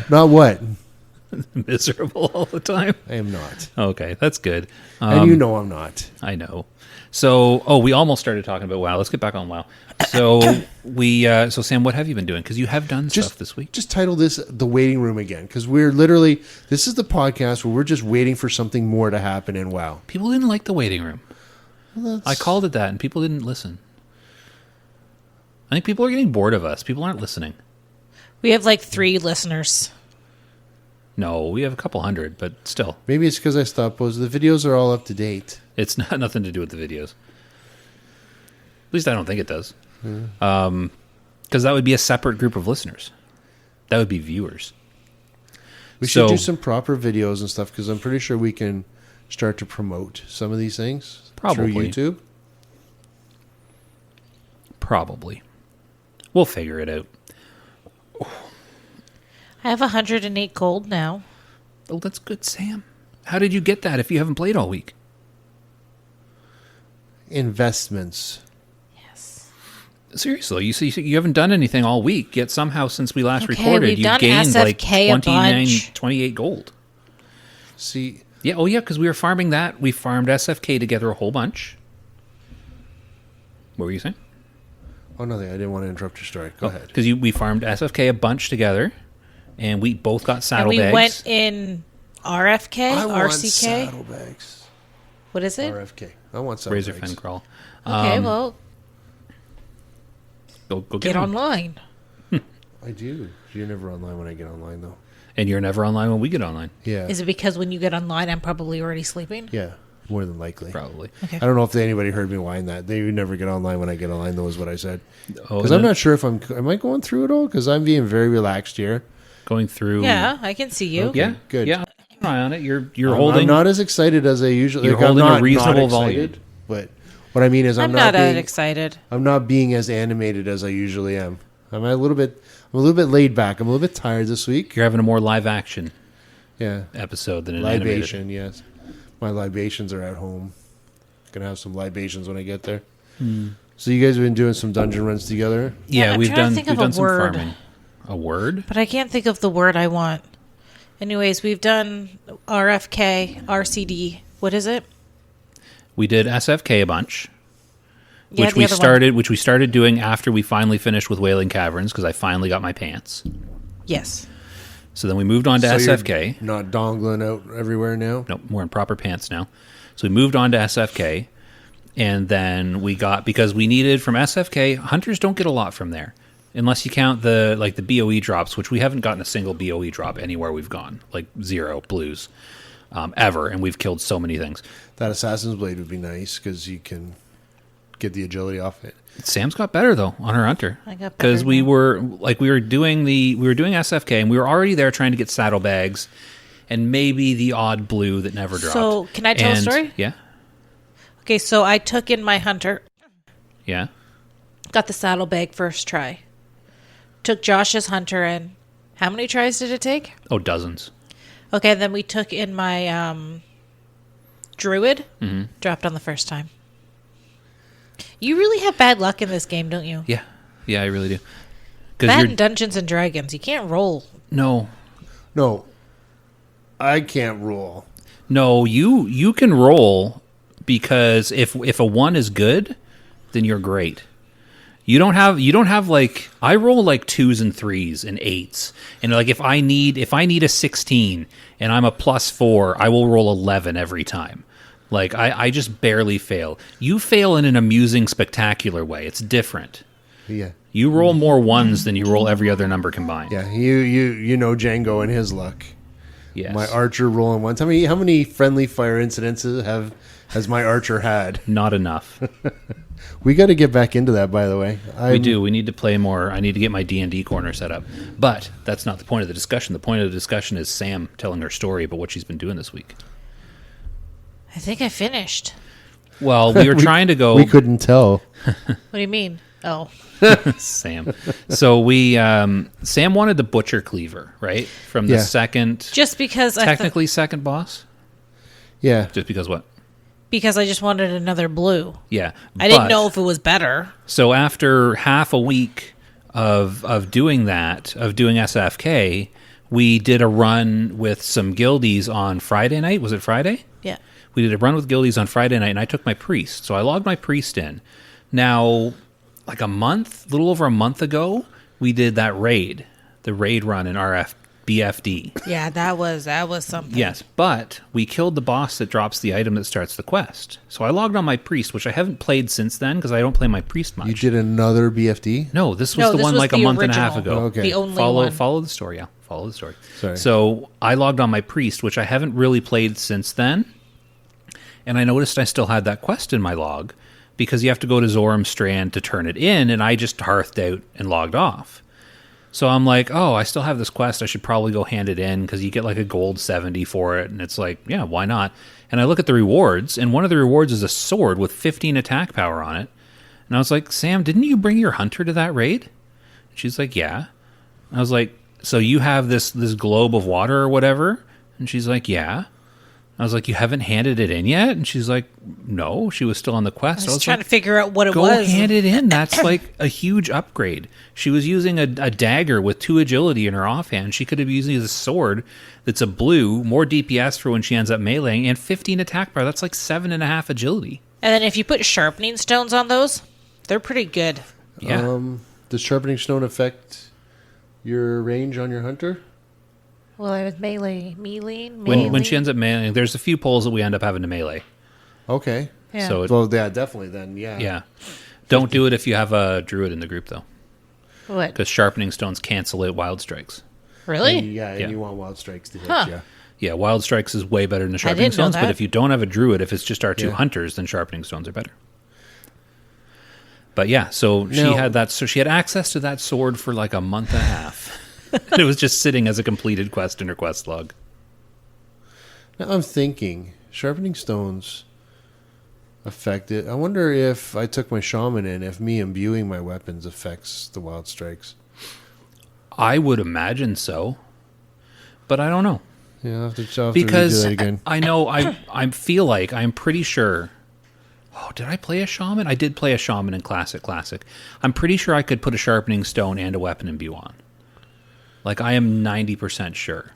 Not what? miserable all the time? I am not. Okay, that's good. And you know I'm not. I know. So, we almost started talking about WoW. Let's get back on WoW. So so Sam, what have you been doing? Because you have done stuff this week. Just title this The Waiting Room again, because we're literally, this is the podcast where we're just waiting for something more to happen in WoW. People didn't like the waiting room. Well, I called it that, and people didn't listen. I think people are getting bored of us. People aren't listening. We have like 3 listeners. No, we have a couple hundred, but still. Maybe it's because I stopped posting. The videos are all up to date. It's not nothing to do with the videos. At least I don't think it does. Because that would be a separate group of listeners. That would be viewers. We should do some proper videos and stuff, because I'm pretty sure we can start to promote some of these things Probably. through YouTube. Probably. We'll figure it out. I have 108 gold now. Oh, that's good, Sam. How did you get that if you haven't played all week? Investments. Yes. Seriously, you see, you haven't done anything all week, yet somehow since we last Okay, recorded, we've you've done gained like SFK a bunch. 28 gold. See, Yeah, oh yeah, because we were farming that. We farmed SFK together a whole bunch. What were you saying? oh, nothing. I didn't want to interrupt your story. Go ahead. Because we farmed SFK a bunch together, and we both got And we saddlebags. went in RFK, I want RCK. saddlebags. What is it? RFK. I want saddlebags. Razor Fen Crawl. Okay, well, Go get get 'em. online. I do. You're never online when I get online, though. And you're never online when we get online. Yeah. Is it because when you get online, I'm probably already sleeping? Yeah. More than likely. Probably. Okay. I don't know if anybody heard me whine that. They would never get online when I get online, though, is what I said. Oh, Because I'm not sure if am I going through it all? Because I'm being very relaxed here. going through. Yeah, I can see you. Okay. Yeah. Good. Yeah. Keep an eye on it. You're I'm holding. not as excited as I usually. You're like, holding I'm a not reasonable not excited, volume. But what I mean is, I'm I'm not that being, excited. I'm not being as animated as I usually am. I'm a little bit laid back. I'm a little bit tired this week. You're having a more live action Yeah. episode than an Libation, animated. yes. My libations are at home. Gonna have some libations when I get there. So you guys have been doing some dungeon runs together? Yeah, I'm we've trying to done think we've of a done some word. farming. A word? But I can't think of the word I want. Anyways, we've done RFK, RCD. What is it? We did SFK a bunch. Yeah, which the we other one. started which we started doing after we finally finished with Wailing Caverns because I finally got my pants. Yes. So then we moved on to So you're SFK. not dongling out everywhere now? Nope, we're in proper pants now. So we moved on to SFK, and then we got, because we needed from SFK, hunters don't get a lot from there, unless you count the BOE drops, which we haven't gotten a single BOE drop anywhere we've gone, like 0 blues ever, and we've killed so many things. That Assassin's Blade would be nice because you can get the agility off it. Sam's got better though on her hunter. I got better because we now. were doing SFK, and we were already there trying to get saddlebags, and maybe the odd blue that never dropped. So, can I tell a story? Yeah, Okay, so I took in my hunter, yeah. got the saddlebag first try. Took Josh's hunter in. How many tries did it take? Oh, dozens. Okay, then we took in my druid. Mm-hmm. Dropped on the first time. You really have bad luck in this game, don't you? Yeah, I really do. Bad Because in Dungeons and Dragons. You can't roll. no, I can't roll. you can roll, because if a 1 is good, then you're great. You don't have like, I roll like 2s and 3s and 8s, and like if I need a 16 and I'm a +4, I will roll 11 every time. Like I just barely fail. You fail in an amusing, spectacular way. It's different. Yeah. You roll more 1s than you roll every other number combined. Yeah, you know Django and his luck. Yes. My archer rolling once. How many friendly fire incidences has my archer had? Not enough. We got to get back into that, by the way. We do. We need to play more. I need to get my D&D corner set up. But that's not the point of the discussion. The point of the discussion is Sam telling her story about what she's been doing this week. I think I finished. Well, we were trying to go... We couldn't tell. What do you mean? Oh. Sam. So Sam wanted the Butcher Cleaver, right? From the second... Just because technically second boss? Yeah. Just because what? Because I just wanted another blue. Yeah. I didn't know if it was better. So after half a week of doing that, of doing SFK, we did a run with some guildies on Friday night. Was it Friday? Yeah. We did a run with guildies on Friday night, and I took my priest. So I logged my priest in. Now, like little over a month ago, we did that raid, the raid run in BFD. Yeah, that was something. Yes, but we killed the boss that drops the item that starts the quest. So I logged on my priest, which I haven't played since then because I don't play my priest much. You did another BFD? No, this was the one like a month and a half ago. Okay. The only one. Follow the story, yeah. Follow the story. Sorry. So I logged on my priest, which I haven't really played since then. And I noticed I still had that quest in my log because you have to go to Zoram Strand to turn it in, and I just hearthed out and logged off. So I'm like, oh, I still have this quest. I should probably go hand it in because you get like a gold 70 for it. And it's like, yeah, why not? And I look at the rewards, and one of the rewards is a sword with 15 attack power on it. And I was like, Sam, didn't you bring your hunter to that raid? And she's like, yeah. I was like, so you have this globe of water or whatever? And she's like, yeah. I was like, you haven't handed it in yet? And she's like, no, she was still on the quest. I was trying to figure out what it go was. Go hand it in. That's like a huge upgrade. She was using a dagger with 2 agility in her offhand. She could have used a sword that's a blue, more DPS for when she ends up meleeing, and 15 attack power. That's like 7.5 agility. And then if you put sharpening stones on those, they're pretty good. Yeah. Does sharpening stone affect your range on your hunter? Well, I was melee. When she ends up meleeing, there's a few pulls that we end up having to melee. Okay. Yeah. So Well, yeah, definitely then, yeah. yeah. Don't do it if you have a druid in the group, though. What? Because sharpening stones cancel out wild strikes. Really? And Yeah. you want wild strikes to hit, Huh. yeah. Yeah, wild strikes is way better than the sharpening didn't know stones, but that. if you don't have a druid, if it's just our 2 Yeah. hunters, then sharpening stones are better. But yeah, so she Now- had that. So she had access to that sword for like a month and a half. And it was just sitting as a completed quest in her quest log. Now I'm thinking, sharpening stones affect it. I wonder if I took my shaman in, if me imbuing my weapons affects the wild strikes. I would imagine so, but I don't know. Yeah, I'll have to Because redo that again. I know I feel like I'm pretty sure. Oh, did I play a shaman? I did play a shaman in Classic. I'm pretty sure I could put a sharpening stone and a weapon imbue on. Like, I am 90% sure.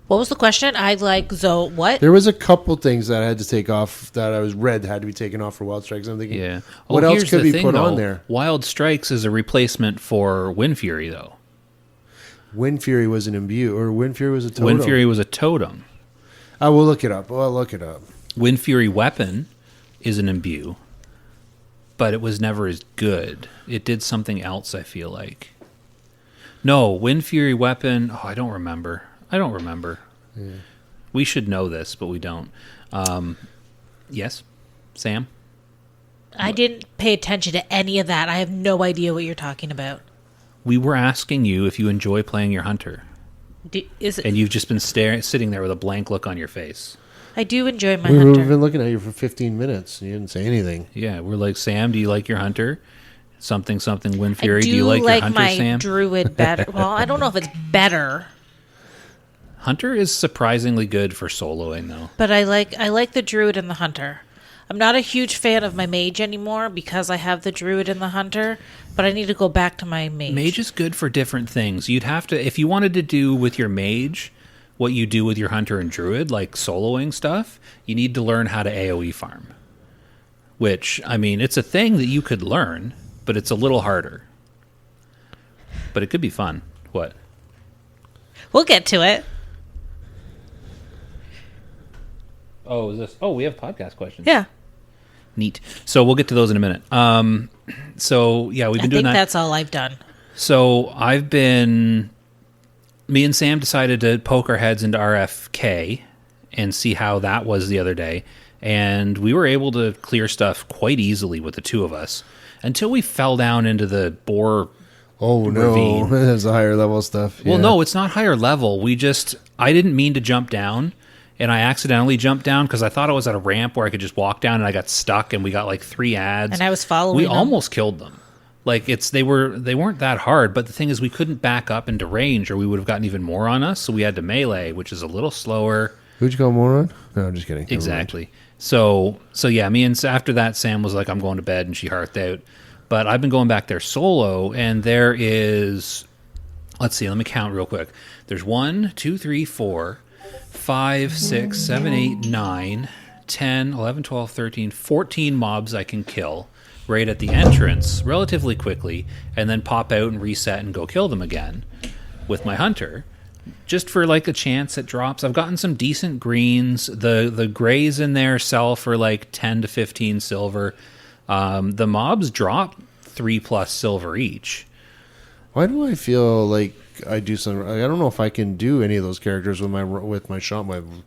What was the question? What? There was a couple things that I had to take off that I was read had to be taken off for wild strikes. I'm thinking, Yeah. what Oh, else here's could the be thing, put though. on there? Wild Strikes is a replacement for Wind Fury, though. Wind Fury was an imbue, or Wind Fury was a totem. Wind Fury was a totem. I will look it up. I'll look it up. Wind Fury weapon is an imbue, but it was never as good. It did something else, I feel like. No, Wind Fury weapon... Oh, I don't remember. Yeah. We should know this, but we don't. Yes? Sam? I didn't pay attention to any of that. I have no idea what you're talking about. We were asking you if you enjoy playing your hunter. Is it? And you've just been sitting there with a blank look on your face. I do enjoy my We've hunter. been looking at you for 15 minutes. And you didn't say anything. Yeah, we're like, Sam, do you like your hunter? Something, Wind Fury. I do you like your hunter, my Sam? druid better. Well, I don't know if it's better, Hunter is surprisingly good for soloing, though. but I like the druid and the hunter. I'm not a huge fan of my mage anymore because I have the druid and the hunter, but I need to go back to my mage. Mage is good for different things. You'd have to, if you wanted to do with your mage what you do with your hunter and druid, like soloing stuff, you need to learn how to AoE farm. Which, I mean, it's a thing that you could learn, but it's a little harder. But it could be fun. What? We'll get to it. Oh, is this? Oh, we have podcast questions. Yeah. Neat. So we'll get to those in a minute. So yeah, we've been doing I think that. that's all I've done. So me and Sam decided to poke our heads into RFK and see how that was the other day. And we were able to clear stuff quite easily with the two of us until we fell down into the boar. Oh, no. Ravine. That's the higher level stuff. Well, Yeah. no, it's not higher level. I didn't mean to jump down, and I accidentally jumped down because I thought I was at a ramp where I could just walk down, and I got stuck, and we got like 3 ads. And I was following We them. almost killed them. Like they weren't that hard, but the thing is we couldn't back up into range or we would have gotten even more on us, so we had to melee, which is a little slower. Who'd you go more on? No, I'm just kidding. Never mind. Exactly. So yeah, me and after that, Sam was like, I'm going to bed, and she hearthed out. But I've been going back there solo, and there is, let's see, let me count real quick. There's 1, 2, 3, 4, 5, 6, 7, 8, 9, 10, 11, 12, 13, 14 mobs I can kill right at the entrance relatively quickly, and then pop out and reset and go kill them again with my hunter. Just for like a chance at drops. I've gotten some decent greens. The grays in there sell for like 10 to 15 silver. The mobs drop 3+ silver each. Why do I feel like I do something? I don't know if I can do any of those characters with my shaman.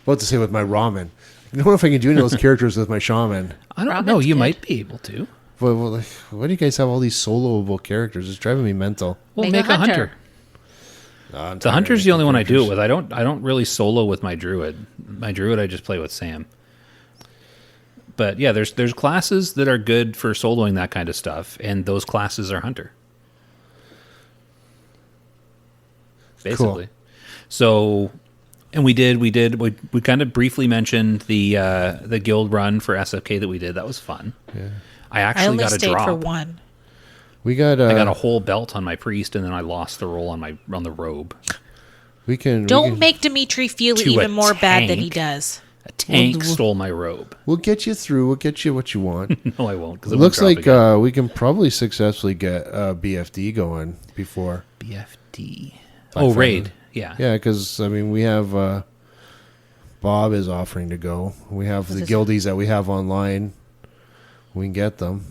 About to say with my ramen. I don't know if I can do any of those characters with my shaman. I don't Ramen's know. You good. might be able to. But like, why do you guys have all these soloable characters? It's driving me mental. We'll Make make a a hunter. hunter. The hunter's the only one I do it with. I don't really solo with my druid. My druid I just play with Sam. But yeah, there's classes that are good for soloing that kind of stuff, and those classes are hunter. Basically. Cool. So, and we kind of briefly mentioned the guild run for SFK that we did. That was fun. Yeah. I I actually only got a stayed drop. for one. We got. I got a whole belt on my priest, and then I lost the roll on the robe. Don't make Dimitri feel To even a more bad than he tank. does. A tank Well, stole my robe. We'll get you through. We'll get you what you want. No, I won't. Because It looks like we can probably successfully get BFD going before. BFD. By Oh, Friday. raid. Yeah. Yeah, because I mean we have Bob is offering to go. We have the guildies that we have online. We can get them.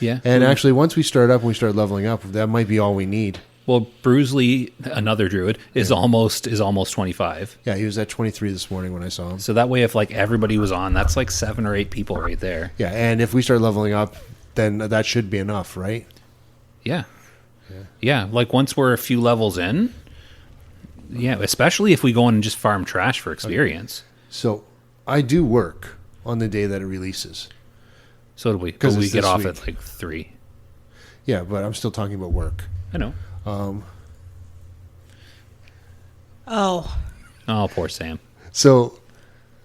Yeah. And actually, once we start up and we start leveling up, that might be all we need. Well, Bruisley, another druid, is almost 25. Yeah, he was at 23 this morning when I saw him. So that way, if like everybody was on, that's like 7 or 8 people right there. Yeah, and if we start leveling up, then that should be enough, right? Yeah. Yeah. Like once we're a few levels in. Yeah, especially if we go in and just farm trash for experience. So I do work on the day that it releases. So do we. 'Cause Because we it's get this off week. at like 3. Yeah, but I'm still talking about work. I know. Oh, Oh, poor Sam. So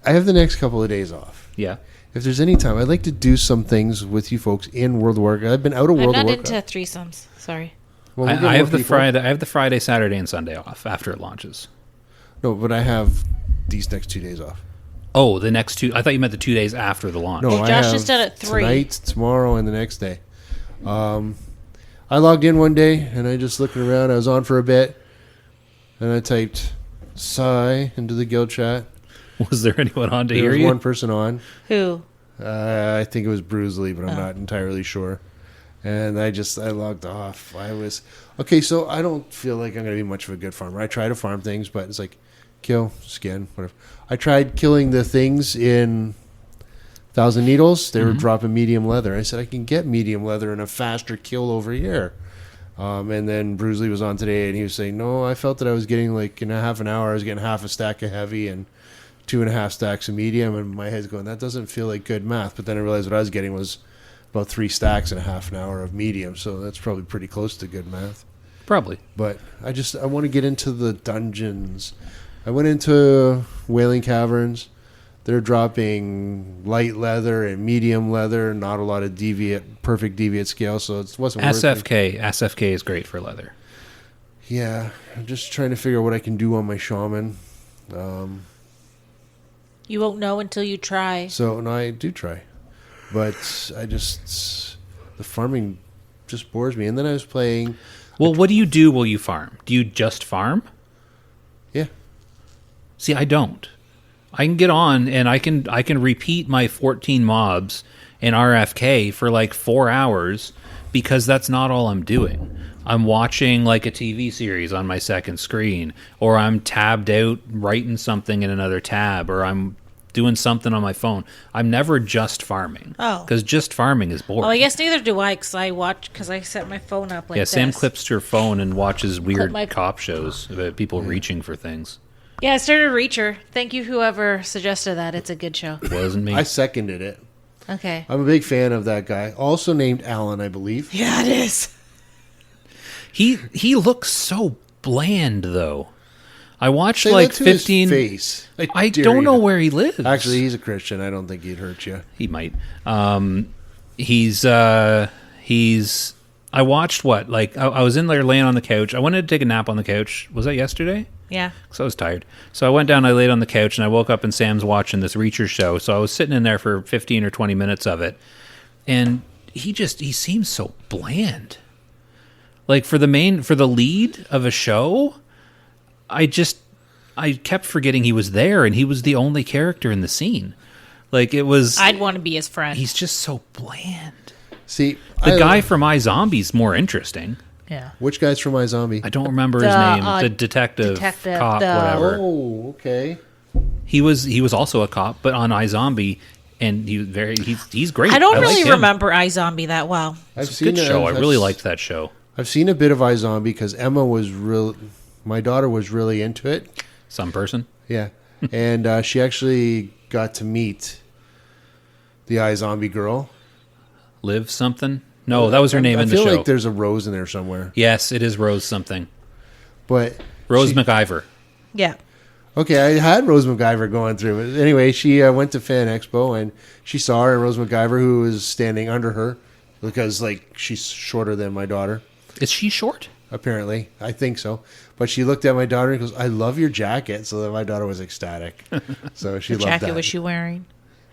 I have the next couple of days off. Yeah. If there's any time, I'd like to do some things with you folks in World of Warcraft. I've been out of I'm World of not Warcraft. into threesomes. Sorry. Well, we'll get I more have the people. Friday. I have the Friday, Saturday, and Sunday off after it launches. No, but I have these next 2 days off. Oh, the next 2. I thought you meant the 2 days after the launch. No, Well, I Josh have is done at 3. tonight, tomorrow, and the next day. I logged in one day and I just looking around. I was on for a bit, and I typed "sigh" into the guild chat. Was there anyone on to There hear was you? one person on. Who? I think it was Bruisley, but I'm Oh. not entirely sure. And I logged off. I was okay. So I don't feel like I'm going to be much of a good farmer. I try to farm things, but it's like kill, skin, whatever. I tried killing the things in Thousand Needles. They were dropping medium leather. I said I can get medium leather and a faster kill over here. And then Bruisley was on today, and he was saying, no, I felt that I was getting like in a half an hour, I was getting half a stack of heavy and 2.5 stacks of medium. And my head's going, that doesn't feel like good math. But then I realized what I was getting was about 3 stacks in a half an hour of medium. So that's probably pretty close to good math. Probably. But I want to get into the dungeons. I went into Wailing Caverns. They're dropping light leather and medium leather, not a lot of perfect deviate scale, so it wasn't worth it. SFK is great for leather. Yeah, I'm just trying to figure out what I can do on my shaman. You won't know until you try. So, no, I do try. But the farming just bores me. And then I was playing... Well, what do you do while you farm? Do you just farm? Yeah. See, I don't. I can get on and I can repeat my 14 mobs in RFK for like 4 hours because that's not all I'm doing. I'm watching like a TV series on my second screen, or I'm tabbed out writing something in another tab, or I'm doing something on my phone. I'm never just farming. Oh. Because just farming is boring. Well, I guess neither do I, because I set my phone up like this. Sam clips to her phone and watches weird my- cop shows about people reaching for things. Yeah, I started Reacher. Thank you, whoever suggested that. It's a good show. Wasn't me. I seconded it. Okay. I'm a big fan of that guy. Also named Allan, I believe. Yeah, it is. He looks so bland, though. I watched Say like that to his 15. face. I dare don't you know to- where he lives. Actually, he's a Christian. I don't think he'd hurt you. He might. He's. I watched what? Like I was in there laying on the couch. I wanted to take a nap on the couch. Was that yesterday? Yeah. Because I was tired. So I went down, I laid on the couch, and I woke up and Sam's watching this Reacher show. So I was sitting in there for 15 or 20 minutes of it. And he seems so bland. Like for the lead of a show, I kept forgetting he was there, and he was the only character in the scene. Like it was. I'd want to be his friend. He's just so bland. See, The guy from iZombie's more interesting. Yeah. Which guy's from iZombie? I don't remember his name. The detective, cop, whatever. Oh, okay. He was also a cop, but on iZombie, and he's great. I don't like really him. remember iZombie that well. It's a good show. I really liked that show. I've seen a bit of iZombie because Emma was my daughter was really into it. Some person. Yeah, and she actually got to meet the iZombie girl. Liv something? No, that was her name in the show. I feel like there's a Rose in there somewhere. Yes, it is Rose something. But Rose MacIver. Yeah. Okay, I had Rose MacGyver going through it. Anyway, she went to Fan Expo and she saw her and Rose MacGyver, who was standing under her because like she's shorter than my daughter. Is she short? Apparently, I think so. But she looked at my daughter and goes, "I love your jacket." So that my daughter was ecstatic. So she What loved jacket that. was she wearing?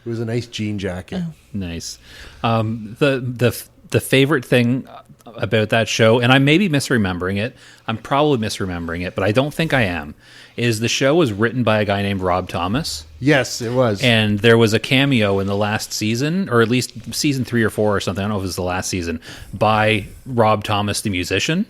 It was a nice jean jacket. Nice. The favorite thing about that show, and I may be misremembering it, I'm probably misremembering it, but I don't think I am, is the show was written by a guy named Rob Thomas. Yes, it was. And there was a cameo in the last season, or at least season 3 or 4 or something, I don't know if it was the last season, by Rob Thomas, the musician.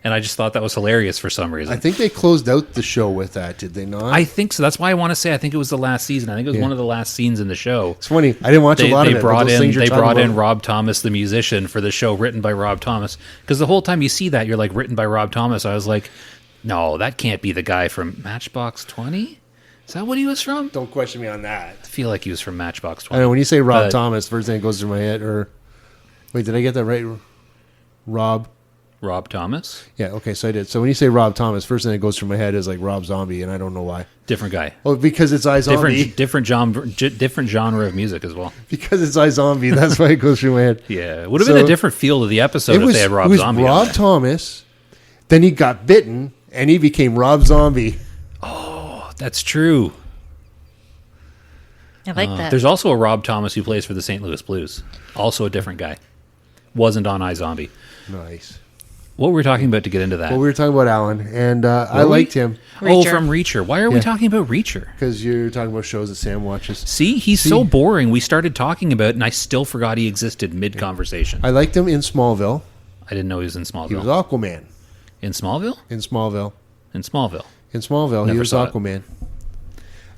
And I just thought that was hilarious for some reason. I think they closed out the show with that, did they not? I think so. That's why I want to say I think it was the last season. I think it was one of the last scenes in the show. It's funny. I didn't watch a lot of it. They brought in Rob Thomas, the musician, for the show written by Rob Thomas. Because the whole time you see that, you're like, written by Rob Thomas. I was like, no, that can't be the guy from Matchbox 20? Is that what he was from? Don't question me on that. I feel like he was from Matchbox I 20. know when you say Rob Thomas, first thing that goes through my head, or wait, did I get that right? Rob Thomas? Yeah, okay, so I did. So when you say Rob Thomas, first thing that goes through my head is like Rob Zombie, and I don't know why. Different guy. Oh, because it's iZombie. Different genre of music as well. Because it's iZombie, that's why it goes through my head. Yeah, it would have been a different feel to the episode if they had Rob it was Zombie. Rob Thomas, then he got bitten, and he became Rob Zombie. Oh, that's true. I like that. There's also a Rob Thomas who plays for the St. Louis Blues. Also a different guy. Wasn't on iZombie. Nice. What were we talking about to get into that? Well, we were talking about Allan, and I liked him Oh, Reacher. from Reacher. Why are we talking about Reacher? because you're talking about shows that Sam watches. See, he's so boring. We started talking about it, and I still forgot he existed mid-conversation. I liked him in Smallville. I didn't know he was in Smallville. He was Aquaman In Smallville? in Smallville. In Smallville. In Smallville, he Never was saw it. Aquaman.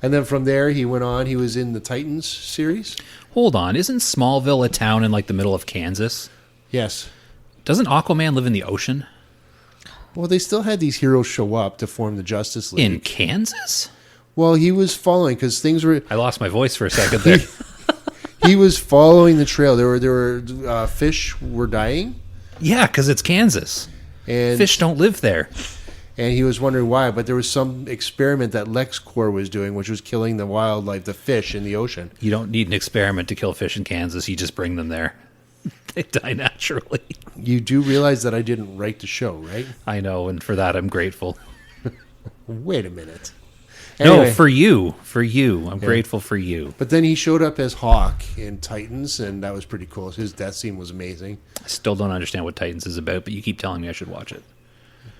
And then from there, he went on. He was in the Titans series. Hold on. Isn't Smallville a town in, like, the middle of Kansas? Yes. Doesn't Aquaman live in the ocean? Well, they still had these heroes show up to form the Justice League. In Kansas? Well, he was following because things were. I lost my voice for a second there. He was following the trail. There were fish were dying, Yeah, because it's Kansas. and Fish don't live there. and he was wondering why. But there was some experiment that LexCorp was doing, which was killing the wildlife, the fish in the ocean. You don't need an experiment to kill fish in Kansas. You just bring them there. They die naturally. You do realize that I didn't write the show, right? I know, and for that I'm grateful. Wait a minute. No, Anyway, for you. For you. I'm grateful for you. but then he showed up as Hawk in Titans, and that was pretty cool. His death scene was amazing. I still don't understand what Titans is about, but you keep telling me I should watch it.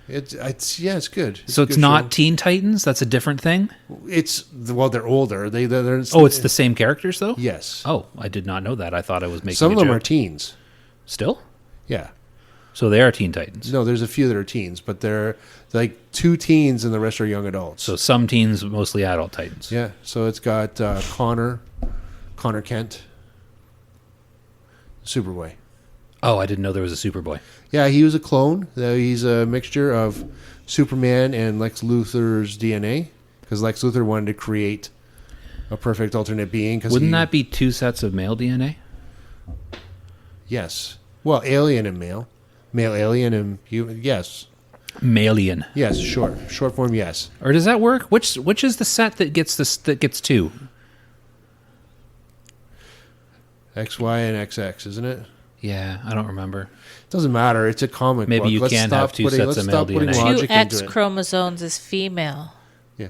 It's good. So a it's good not show. Teen Titans? That's a different thing? Well, they're older. They're Oh, it's the same characters, though? yes. Oh, I did not know that. I thought I was making Some a of them joke. are teens. Still? Yeah. So they are Teen Titans. No, there's a few that are teens, but they're like 2 teens and the rest are young adults. So some teens, mostly adult Titans. Yeah. So it's got Connor Kent, Superboy. Oh, I didn't know there was a Superboy. Yeah, he was a clone. He's a mixture of Superman and Lex Luthor's DNA, because Lex Luthor wanted to create a perfect alternate being. Wouldn't that be 2 sets of male DNA? Yes. Well, alien and male. Male alien and human. Yes. Malian. Yes, short form, yes. Or does that work? Which is the set that gets 2? XY and XX, isn't it? Yeah, I don't remember. Doesn't matter. It's a comic Maybe book. you Let's can't stop have 2 putting- sets let's of stop male putting DNA. 2 logic X into it. chromosomes is female. Yeah.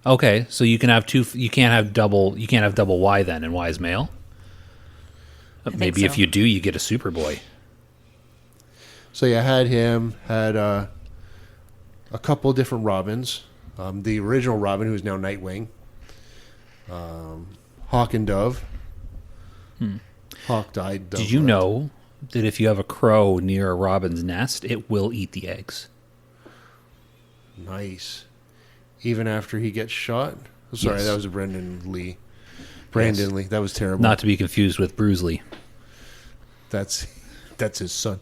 Okay, so you can have 2. You can't have double Y then, and Y is male. Maybe so. if you do, you get a Superboy. So yeah, had a couple different Robins. The original Robin, who's now Nightwing. Hawk and Dove. Hawk died. Dove Did you lived. know that if you have a crow near a robin's nest, it will eat the eggs? Nice. Even after he gets shot? Sorry, Yes. that was Brandon Lee. Brandon Lee. That was terrible. Not to be confused with Bruce Lee. That's his son.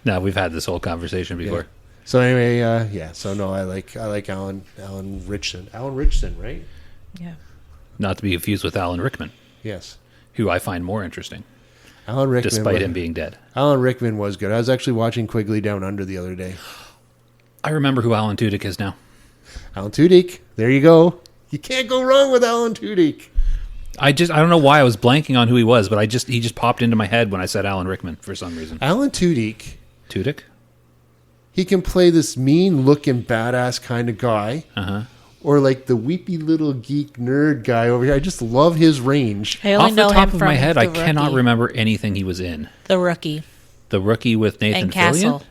No, we've had this whole conversation before. So anyway, yeah. So no, I like Alan Richson. Alan Richson, right? Yeah. Not to be confused with Alan Rickman, Yes. who I find more interesting, Alan Rickman. despite was, him being dead. Alan Rickman was good. I was actually watching Quigley Down Under the other day. I remember who Alan Tudyk is now. Alan Tudyk. There you go. You can't go wrong with Alan Tudyk. I don't know why I was blanking on who he was, but he just popped into my head when I said Alan Rickman for some reason. Alan Tudyk. Tudyk? He can play this mean-looking, badass kind of guy, or like the weepy little geek nerd guy over here. I just love his range. I only Off know the him top of from my head, The I cannot Rookie. remember anything he was in. The Rookie The Rookie with Nathan and Castle. Fillion?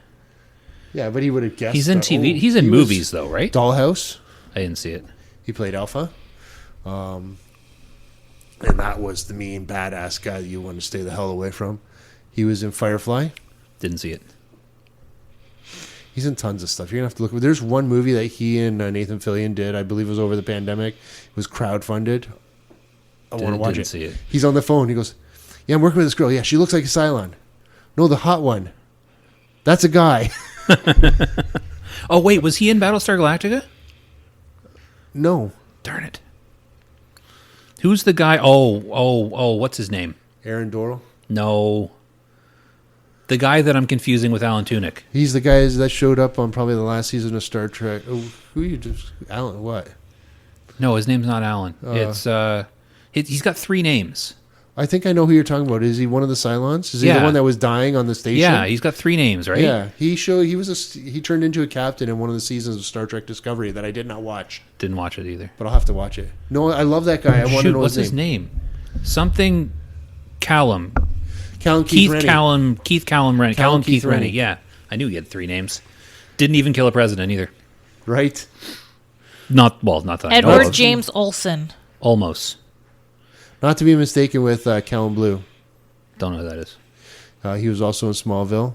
Yeah, but he would have guessed. He's in that- TV. oh, He's in he was movies, though, right? Dollhouse. I didn't see it. He played Alpha. And that was the mean, badass guy that you want to stay the hell away from. He was in Firefly. Didn't see it. He's in tons of stuff. You're going to have to look. There's one movie that he and Nathan Fillion did. I believe it was over the pandemic. It was crowdfunded. I want to watch Didn't it. see it. He's on the phone. He goes, yeah, I'm working with this girl. Yeah, she looks like a Cylon. No, the hot one. That's a guy. Oh, wait, was he in Battlestar Galactica? No. Darn it. Who's the guy? Oh, what's his name? Aaron Doral. No. The guy that I'm confusing with Alan Tudyk. He's the guy that showed up on probably the last season of Star Trek. Oh, who you just... Alan, what? No, his name's not Alan. He's got 3 names. I think I know who you're talking about. Is he one of the Cylons? Is he the Yeah. one that was dying on the station? Yeah, he's got 3 names, right? Yeah, he turned into a captain in one of the seasons of Star Trek Discovery that I did not watch, Didn't watch it either. but I'll have to watch it. No, I love that guy. I want to Shoot, know what's his name. Something Callum. Callum Keith Rennie. Callum Rennie. Callum Callum Keith Keith Rennie. Rennie. Yeah. I knew he had 3 names. Didn't even kill a president either. Right? Not that I know Edward of. James Olsen. Almost. Not to be mistaken with Callum Blue. Don't know who that is. He was also in Smallville.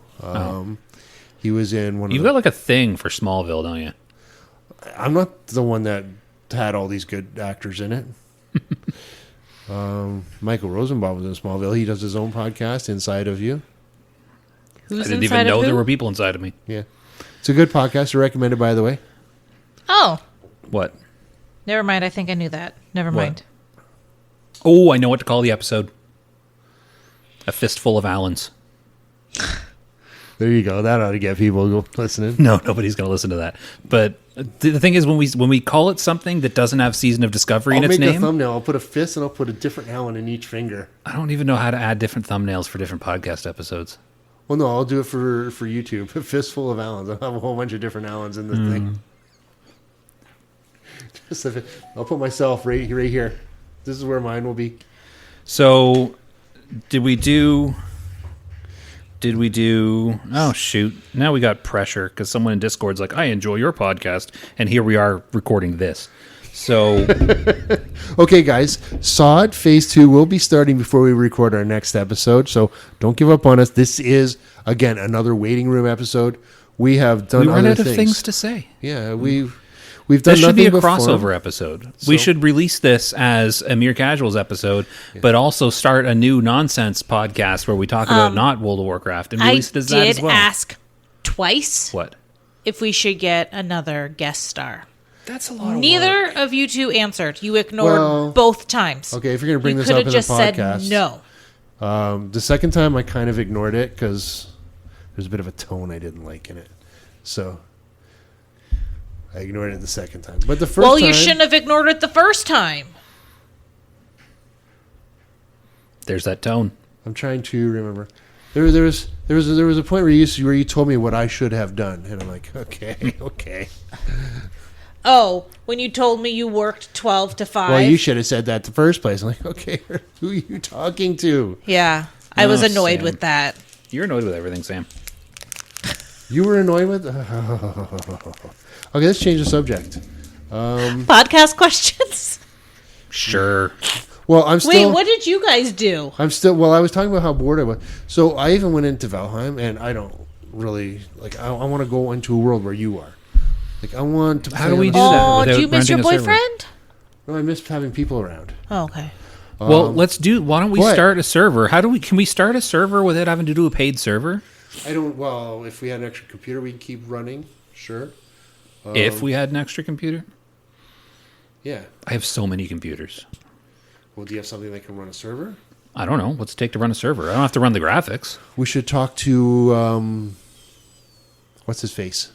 He was in one of You've the... got like a thing for Smallville, don't you? I'm not the one that had all these good actors in it. Michael Rosenbaum was in Smallville. He does his own podcast, Inside of You. Who's I didn't inside even of know who? there were people inside of me. Yeah. It's a good podcast. I recommend it, by the way. Oh, What? never mind. I think I knew that. Never What? mind. Oh, I know what to call the episode. A Fistful of Allans. There you go. That ought to get people listening. No, nobody's going to listen to that. But the thing is, when we call it something that doesn't have Season of Discovery I'll in its make a name, thumbnail. I'll put a fist and I'll put a different Allen in each finger. I don't even know how to add different thumbnails for different podcast episodes. Well, no, I'll do it for YouTube. A fistful of Allens. I'll have a whole bunch of different Allens in the thing. I'll put myself right here. This is where mine will be. So, did we do? Oh shoot! Now we got pressure because someone in Discord's like, "I enjoy your podcast," and here we are recording this. So Okay, guys, Saw It Phase 2 will be starting before we record our next episode, so don't give up on us. This is, again, another waiting room episode. We have done we run other out of things to say. Yeah, we've done This should be a nothing before. crossover episode. We should release this as a Mere Casuals episode, but also start a new nonsense podcast where we talk about not World of Warcraft and I release it as that as did well. ask twice What? if we should get another guest star. That's a lot of Neither of you two answered. You ignored Well, both times. Okay, if you're going to bring You this could up have in the just podcast. said no. The second time I kind of ignored it because there's a bit of a tone I didn't like in it. So I ignored it the second time. But the first Well, time... you shouldn't have ignored it the first time. There's that tone. I'm trying to remember. There was a point where you told me what I should have done, and I'm like, okay. Oh, when you told me you worked 12 to 5. Well, you should have said that the first place. I'm like, okay, who are you talking to? Yeah, I was Oh, annoyed Sam. with that. You're annoyed with everything, Sam. You were annoyed with. Okay, let's change the subject. Podcast questions? Sure. Well, I'm still. Wait, what did you guys do? Well, I was talking about how bored I was. So I even went into Valheim, and I don't really like. I want to go into a world where you are. Like, I want to. How play do we on do a- that Oh, without do you miss your renting a server? boyfriend? No, I miss having people around. Oh, okay. Well, let's do. Why don't we what? start a server? Can we start a server without having to do a paid server? I don't. Well, if we had an extra computer, we can keep running. Sure. If we had an extra computer, Yeah. I have so many computers. Well, do you have something that can run a server? I don't know. What's it take to run a server? I don't have to run the graphics. We should talk to what's his face?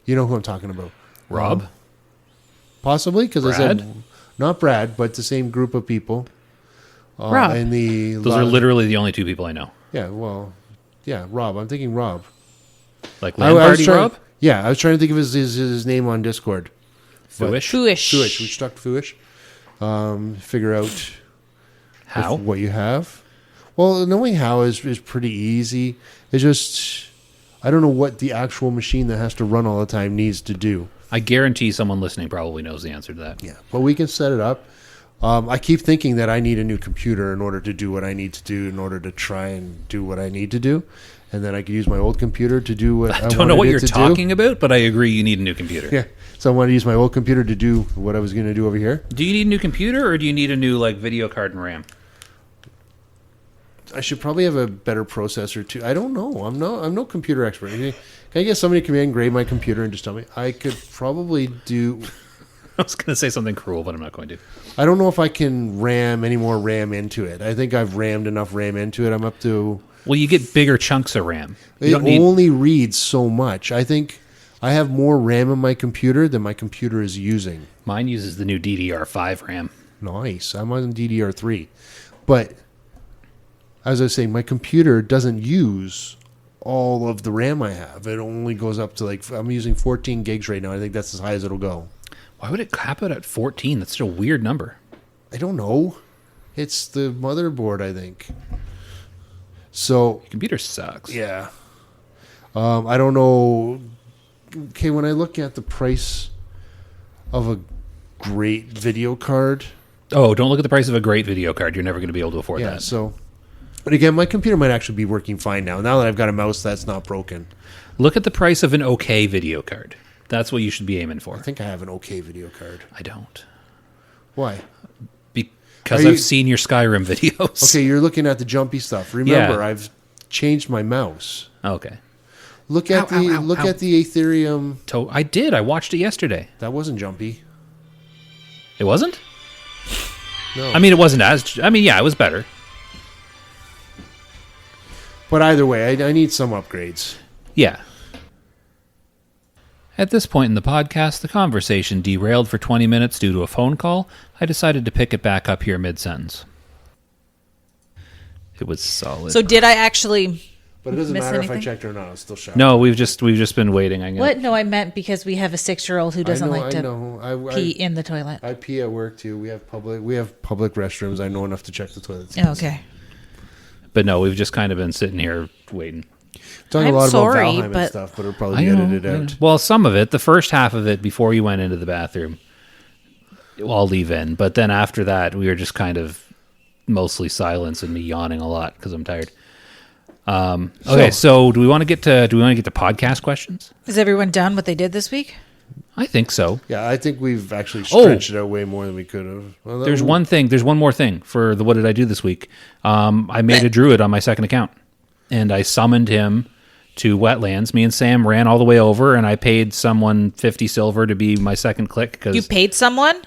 You know who I'm talking about? Rob? Possibly, because I Brad? said not Brad, but the same group of people. Rob. And Those are literally the only two people I know. Yeah, well, yeah, Rob. I'm thinking Rob. Like I Land was Party trying- Rob? Yeah, I was trying to think of his name on Discord. Fooish? Fooish. Fooish. We stuck Fooish. Figure out How? what you have. Well, knowing how is pretty easy. It's just I don't know what the actual machine that has to run all the time needs to do. I guarantee someone listening probably knows the answer to that. Yeah, but we can set it up. I keep thinking that I need a new computer in order to do what I need to do, in order to try and do what I need to do, and then I could use my old computer to do what I Don't know what wanted it you're to do. talking about, but I agree you need a new computer. Yeah, so I want to use my old computer to do what I was going to do over here. Do you need a new computer or do you need a new like video card and RAM? I should probably have a better processor too. I don't know. I'm no computer expert. Can I get somebody to come in and grade my computer and just tell me? I could probably do. I was going to say something cruel, but I'm not going to. I don't know if I can ram any more RAM into it. I think I've rammed enough RAM into it. I'm up to. Well, you get bigger chunks of RAM. You It don't need. only reads so much. I think I have more RAM in my computer than my computer is using. Mine uses the new DDR5 RAM. Nice. I'm on DDR3. But as I was saying, my computer doesn't use all of the RAM I have. It only goes up to I'm using 14 gigs right now. I think that's as high as it'll go. Why would it cap out at 14? That's such a weird number. I don't know. It's the motherboard, I think. So, Your computer sucks. yeah. I don't know. Okay, when I look at the price of a great video card, Oh, don't look at the price of a great video card. You're never going to be able to afford yeah, that. so. But again, my computer might actually be working fine now. Now that I've got a mouse that's not broken. Look at the price of an okay video card. That's what you should be aiming for. I think I have an okay video card. I don't. Why? Because Are you- I've seen your Skyrim videos. Okay, you're looking at the jumpy stuff. Remember, Yeah. I've changed my mouse. Okay. Look at Ow. the Ethereum. I did. I watched it yesterday. That wasn't jumpy. It wasn't? No. I mean, it wasn't as... I mean, yeah, it was better. But either way, I need some upgrades. Yeah. At this point in the podcast, the conversation derailed for 20 minutes due to a phone call. I decided to pick it back up here mid-sentence. It was solid. So did I actually... But it doesn't Miss matter if I anything? checked or not. It's still showing. No, we've just been waiting. I'm gonna, What? No, I meant because we have a 6-year-old who doesn't like to know. pee in the toilet. I pee at work too. We have public restrooms. I know enough to check the toilets. Oh, okay. But no, we've just kind of been sitting here waiting. Talking I'm a lot sorry, about Valheim and but- stuff, but it'll probably be edited out. Well, some of it, the first half of it, before you went into the bathroom, I'll leave in. But then after that, we were just kind of mostly silence and me yawning a lot because I'm tired. Okay, so do we want to get to podcast questions? Is everyone done what they did this week? I think so. Yeah, I think we've actually stretched it out way more than we could have. Well, There's one more thing for the what did I do this week? I made a druid on my second account, and I summoned him to Wetlands. Me and Sam ran all the way over, and I paid someone 50 silver to be my second click. You paid someone?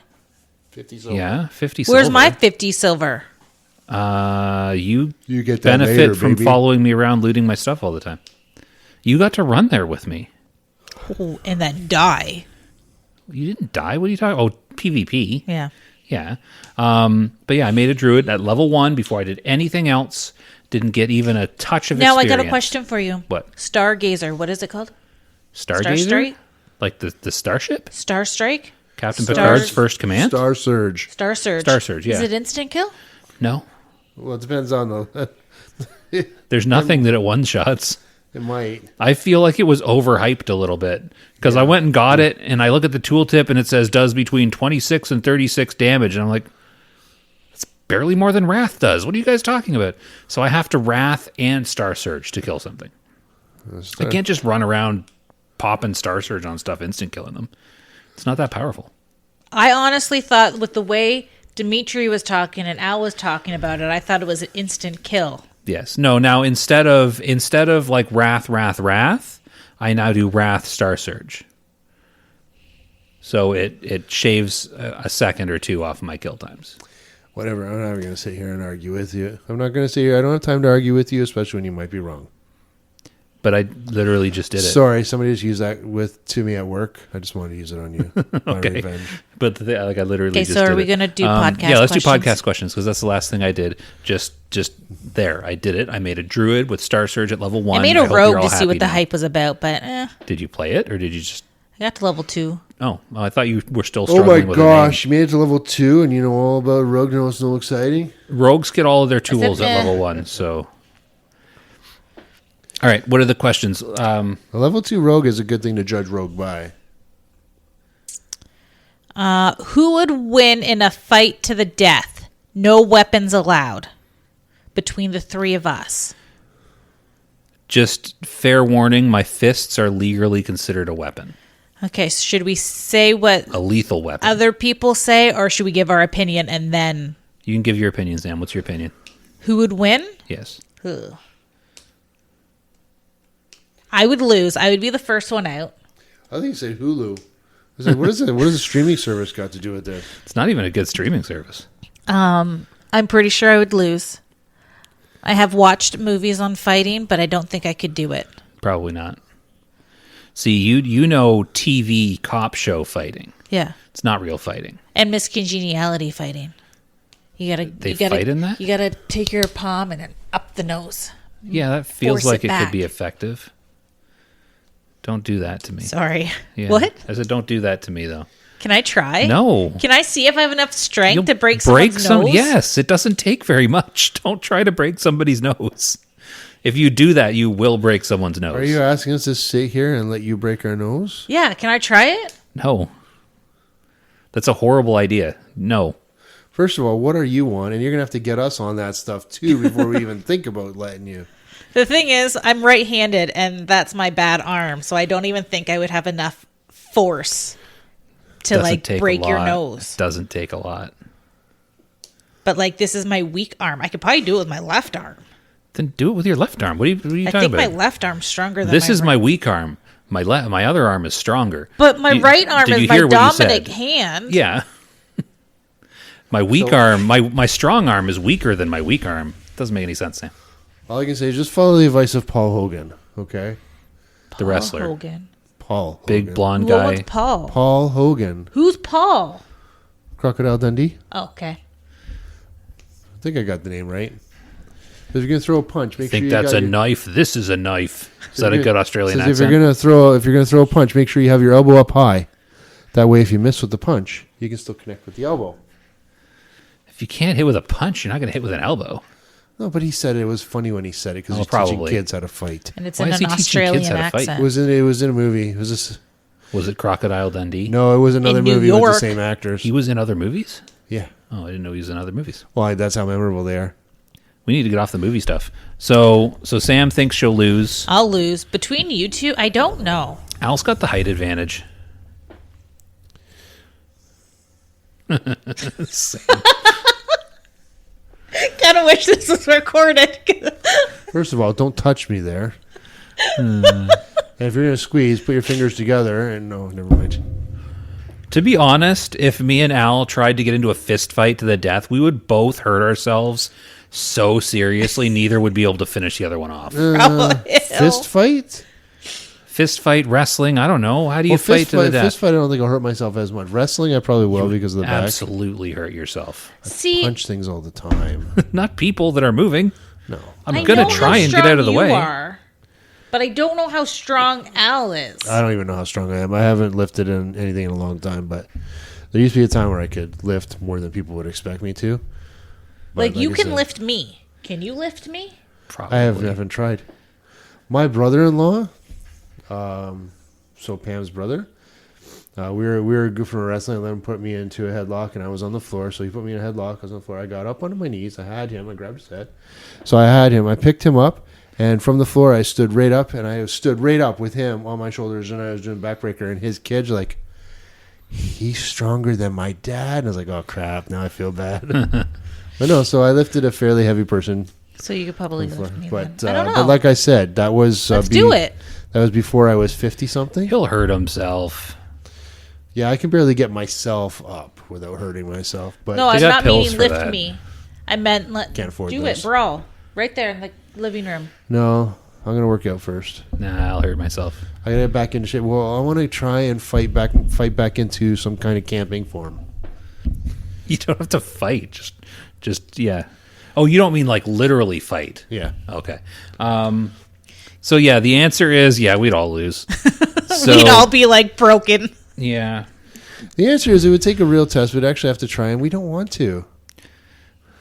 50 silver. Yeah, 50 silver. Where's my 50 silver? You get that benefit later, from baby. following me around, looting my stuff all the time. You got to run there with me. Oh, and then die. You didn't die. What are you talking? Oh, PvP. Yeah. Yeah. But yeah, I made a druid at level 1 before I did anything else. Didn't get even a touch of Now experience. I got a question for you. What? Stargazer. What is it called? Stargazer? Starstrike? Like the starship? Star Strike? Captain Picard's first command? Star Surge. Star Surge. Star Surge, yeah. Is it instant kill? No. Well, it depends on the... There's nothing that it one-shots. It might. I feel like it was overhyped a little bit because I went and got it and I look at the tooltip and it says does between 26 and 36 damage. And I'm like, it's barely more than Wrath does. What are you guys talking about? So I have to Wrath and Star Surge to kill something. I can't just run around popping Star Surge on stuff, instant killing them. It's not that powerful. I honestly thought with the way Dimitri was talking and Al was talking about it, I thought it was an instant kill. Yes. No, now instead of like Wrath, I now do Wrath Star Surge. So it shaves a second or two off of my kill times. Whatever. I'm not going to sit here and argue with you. I'm not going to sit here. I don't have time to argue with you, especially when you might be wrong. But I literally just did it. Sorry, somebody just used that to me at work. I just wanted to use it on you. My Okay. revenge. But I literally Okay, just so did are we it. going to do podcast Yeah, let's questions? do podcast questions because that's the last thing I did. Just there. I did it. I made a druid with Star Surge at level 1. I made a hope you're rogue all to see happy what the now. hype was about, but Did you play it or did you just... I got to level 2. Oh, I thought you were still Oh struggling my with a name. gosh, you made it to level 2 and you know all about Rogue, no, it's no exciting? Rogues get all of their tools it at meh? level 1, so... All right, what are the questions? A level 2 Rogue is a good thing to judge Rogue by. Who would win in a fight to the death? No weapons allowed. Between the three of us. Just fair warning, my fists are legally considered a weapon. Okay, so should we say what A lethal weapon. other people say, or should we give our opinion and then You can give your opinion, Sam. What's your opinion? who would win? Yes. Ugh. I would lose. I would be the first one out. I think you said Hulu. I was like, what is it? What does the streaming service got to do with this? It's not even a good streaming service. I'm pretty sure I would lose. I have watched movies on fighting, but I don't think I could do it. Probably not. See, you know TV cop show fighting. Yeah. It's not real fighting. And Miss Congeniality fighting. They fight in that? You gotta take your palm and then up the nose. Yeah, that feels Force like it it could back. be effective. Don't do that to me. Sorry. Yeah. What? I said don't do that to me, though. Can I try? No. Can I see if I have enough strength You'll to break someone's nose? Yes, it doesn't take very much. Don't try to break somebody's nose. If you do that, you will break someone's nose. Are you asking us to sit here and let you break our nose? Yeah, can I try it? No. That's a horrible idea. No. First of all, what are you on? And you're going to have to get us on that stuff, too, before we even think about letting you. The thing is, I'm right-handed, and that's my bad arm, so I don't even think I would have enough force to, Doesn't take a break your lot. nose. Doesn't take a lot. But, this is my weak arm. I could probably do it with my left arm. Then do it with your left arm. What are you I talking think my about? left arm's stronger than This my is right. my weak arm. My other arm is stronger. But my You- right arm did is you my hear what you dominant said? hand. Yeah. My weak arm, my strong arm is weaker than my weak arm. Doesn't make any sense, Sam. All I can say is just follow the advice of Paul Hogan, okay? The wrestler. Hogan. Paul Big Hogan. blonde Well, guy. what's Paul? Paul Hogan. Who's Paul? Crocodile Dundee? Oh, okay. I think I got the name right. If you're going to throw a punch, make Think sure you that's got a your, kif this is a knife. Is that a if good you're- Australian says accent? if you're gonna throw a punch, make sure you have your elbow up high. That way, if you miss with the punch, you can still connect with the elbow. If you can't hit with a punch, you're not going to hit with an elbow. No, but he said it was funny when he said it because Oh, he's teaching probably. kids how to fight. And it's Why in is he an teaching kids Australian how to fight? accent. It was in a movie. It was this. Was it Crocodile Dundee? No, it was another In New movie with the York. same actors. He was in other movies? Yeah. Oh, I didn't know he was in other movies. Well, that's how memorable they are. We need to get off the movie stuff. So Sam thinks she'll lose. I'll lose. Between you two, I don't know. Al's got the height advantage. Sam. Kind of wish this was recorded. First of all, don't touch me there. And if you're going to squeeze, put your fingers together. And no, never mind. To be honest, if me and Al tried to get into a fist fight to the death, we would both hurt ourselves so seriously, neither would be able to finish the other one off. Fist fight? Fist fight, wrestling, I don't know. How do you fight to the death? Fist fight, I don't think I'll hurt myself as much. Wrestling, I probably will because of the back. Absolutely hurt yourself. See, Punch things all the time. Not people that are moving. No. I'm I going know to try how and get out of the strong way. you are, but I don't know how strong Al is. I don't even know how strong I am. I haven't lifted in anything in a long time, but there used to be a time where I could lift more than people would expect me to. But Like you I can said, lift me. Can you lift me? Probably. I haven't tried. My brother-in-law, so Pam's brother, we were goofing around wrestling and let him put me into a headlock, and I was on the floor. So he put me in a headlock. I was on the floor. I got up onto my knees. I had him. I grabbed his head. So I had him. I picked him up, and from the floor I stood right up, and I stood right up with him on my shoulders, and I was doing backbreaker. And his kids were like, he's stronger than my dad. And I was like, oh crap, now I feel bad. But no, so I lifted a fairly heavy person. So you could probably lift me. But then. I don't know. but like I said, that was Let's do it. That was before I was 50 something. He'll hurt himself. Yeah, I can barely get myself up without hurting myself. But No, I'm got not pills meaning for lift that. me. I meant Can't afford do those. it, bro. Right there in the living room. no, I'm gonna work out first. Nah, I'll hurt myself. I gotta get back into shape. Well, I want to try and fight back into some kind of camping form. You don't have to fight. Just yeah. Oh, you don't mean like literally fight? Yeah. Okay. So yeah, the answer is yeah, we'd all lose. So, We'd all be like broken. yeah. The answer is it would take a real test. We'd actually have to try, and we don't want to.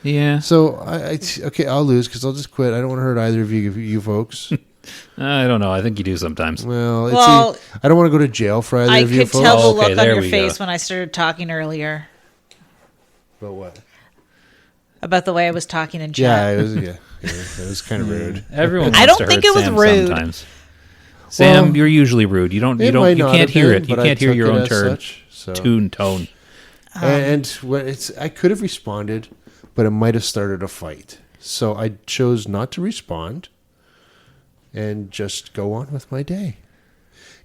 Yeah. So okay, I'll lose because I'll just quit. I don't want to hurt either of you folks. I don't know. I think you do sometimes. Well, I don't want to go to jail for either I of you could folks. tell the Okay, look on there your we face go. when I started talking earlier But what? about the way I was talking in Yeah, chat. it was kind of rude. Everyone. I wants don't to think hurt it was Sam rude. Sometimes. Sam, Well, you're usually rude. You don't. It You might not can't have hear been, it. You but I can't hear took your it own as turn. such, so. Tone. And when I could have responded, but it might have started a fight. So I chose not to respond and just go on with my day.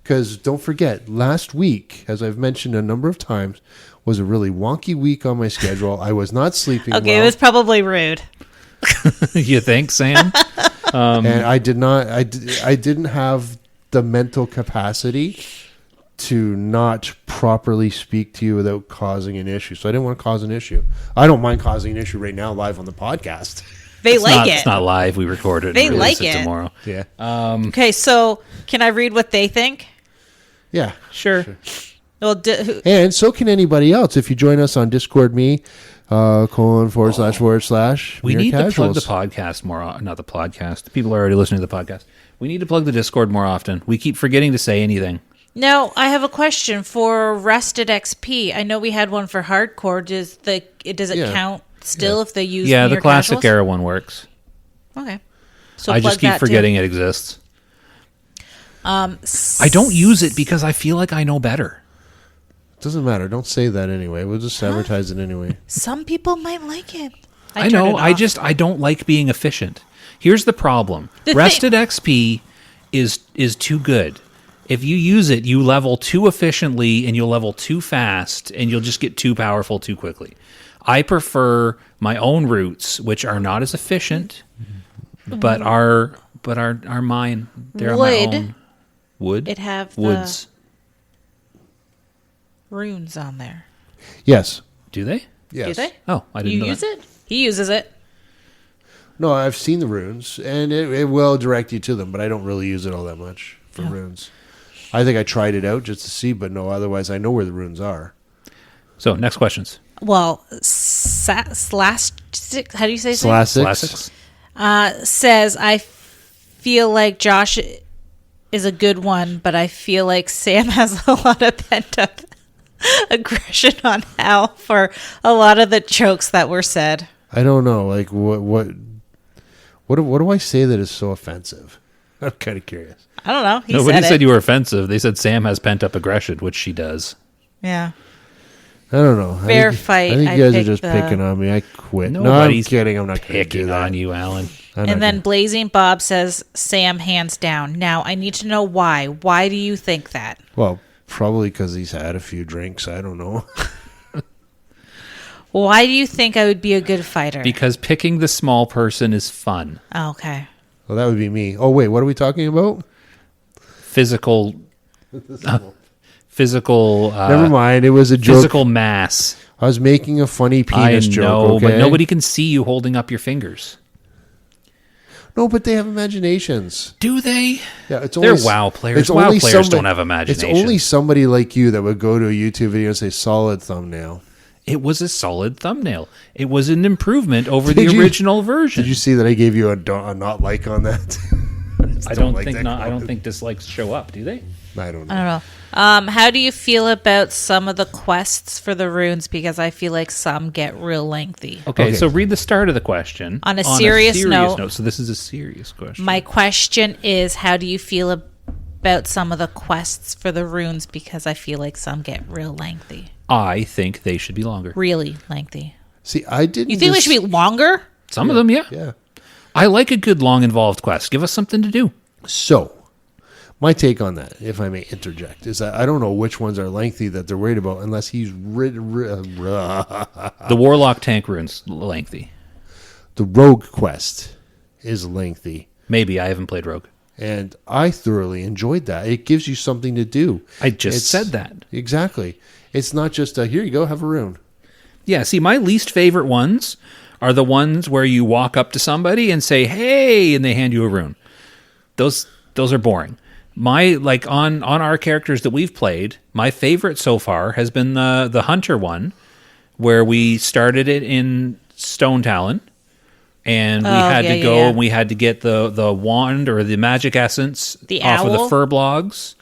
Because don't forget, last week, as I've mentioned a number of times, was a really wonky week on my schedule. I was not sleeping Okay, well. it was probably rude. You think, Sam? And I didn't have the mental capacity to not properly speak to you without causing an issue. So I didn't want to cause an issue. I don't mind causing an issue right now live on the podcast. They like It's it. not live. We record it. They and release like it. tomorrow. Yeah. Okay, so can I read what they think? Yeah. Sure. Well, And so can anybody else. If you join us on Discord, // We Mere need to plug the Casuals. podcast more. Not the podcast. People are already listening to the podcast. We need to plug the Discord more often. We keep forgetting to say anything. now I have a question for Rested XP. I know we had one for hardcore. Does it Yeah. count still if they use Yeah, the Mere classic Casuals? era one works. Okay. So I plug just keep that too. forgetting it exists. I don't use it because I feel like I know better. Doesn't matter. Don't say that anyway. We'll just advertise it anyway. Some people might like it. I turn know. it I off. I don't like being efficient. Here's the problem. The thing- Rested XP is too good. If you use it, you level too efficiently and you'll level too fast and you'll just get too powerful too quickly. I prefer my own routes, which are not as efficient, but are mine. They're my Would own. Wood. it have the Woods. runes on there? Yes. Do they? Yes. Do they? Oh, I didn't You know use that. it? He uses it. No, I've seen the runes, and it will direct you to them, but I don't really use it all that much for runes. I think I tried it out just to see, but no, otherwise I know where the runes are. So, next questions. Well, slash how do you say his name? Slassics. Classics. Says I feel like Josh is a good one, but I feel like Sam has a lot of pent up aggression on Hal for a lot of the jokes that were said. I don't know. Like, what do I say that is so offensive? I'm kind of curious. I don't know. Nobody said it. you were offensive. They said Sam has pent up aggression, which she does. Yeah. I don't know. Fair fight. I think I you guys are picked just the- picking on me. I quit. No, I'm Nobody's kidding. I'm not going to do Picking that. on you, Alan. I'm not And then gonna- Blazing Bob says Sam hands down. Now, I need to know why. Why do you think that? well, probably because he's had a few drinks. I don't know. Why do you think I would be a good fighter? Because picking the small person is fun. Oh, okay. Well, that would be me. Oh, wait. What are we talking about? Physical. Physical. Never mind. It was a joke. Physical mass. I was making a funny penis I know, joke. Okay? but nobody can see you holding up your fingers. No, but they have imaginations. Do they? Yeah, it's They're only WoW players. it's WoW only players somebody- don't have imagination. It's only somebody like you that would go to a YouTube video and say solid thumbnail. It was a solid thumbnail. It was an improvement over Did the you- original version. Did you see that I gave you a not like on that? I don't like think that not. I don't comment. think dislikes show up. Do they? I don't know. I don't know. How do you feel about some of the quests for the runes? Because I feel like some get real lengthy. Okay, Okay. so read the start of the question. On a serious note- So this is a serious question. My question is, how do you feel about some of the quests for the runes? Because I feel like some get real lengthy. I think they should be longer. Really lengthy. See, I didn't. You think they should be longer? Some of them, yeah. Yeah. I like a good, long, involved quest. Give us something to do. So, my take on that, if I may interject, is that I don't know which ones are lengthy that they're worried about, unless he's The Warlock tank rune's lengthy. the Rogue quest is lengthy, Maybe. I haven't played Rogue. and I thoroughly enjoyed that. It gives you something to do. I just It's- said that. Exactly. It's not just here you go, have a rune. Yeah, see, my least favorite ones are the ones where you walk up to somebody and say, "Hey," and they hand you a rune. Those are boring. My like on our characters that we've played, my favorite so far has been the hunter one, where we started it in Stone Talon, and we had to go and we had to get the wand or the magic essence The off of the owl? fur blogs.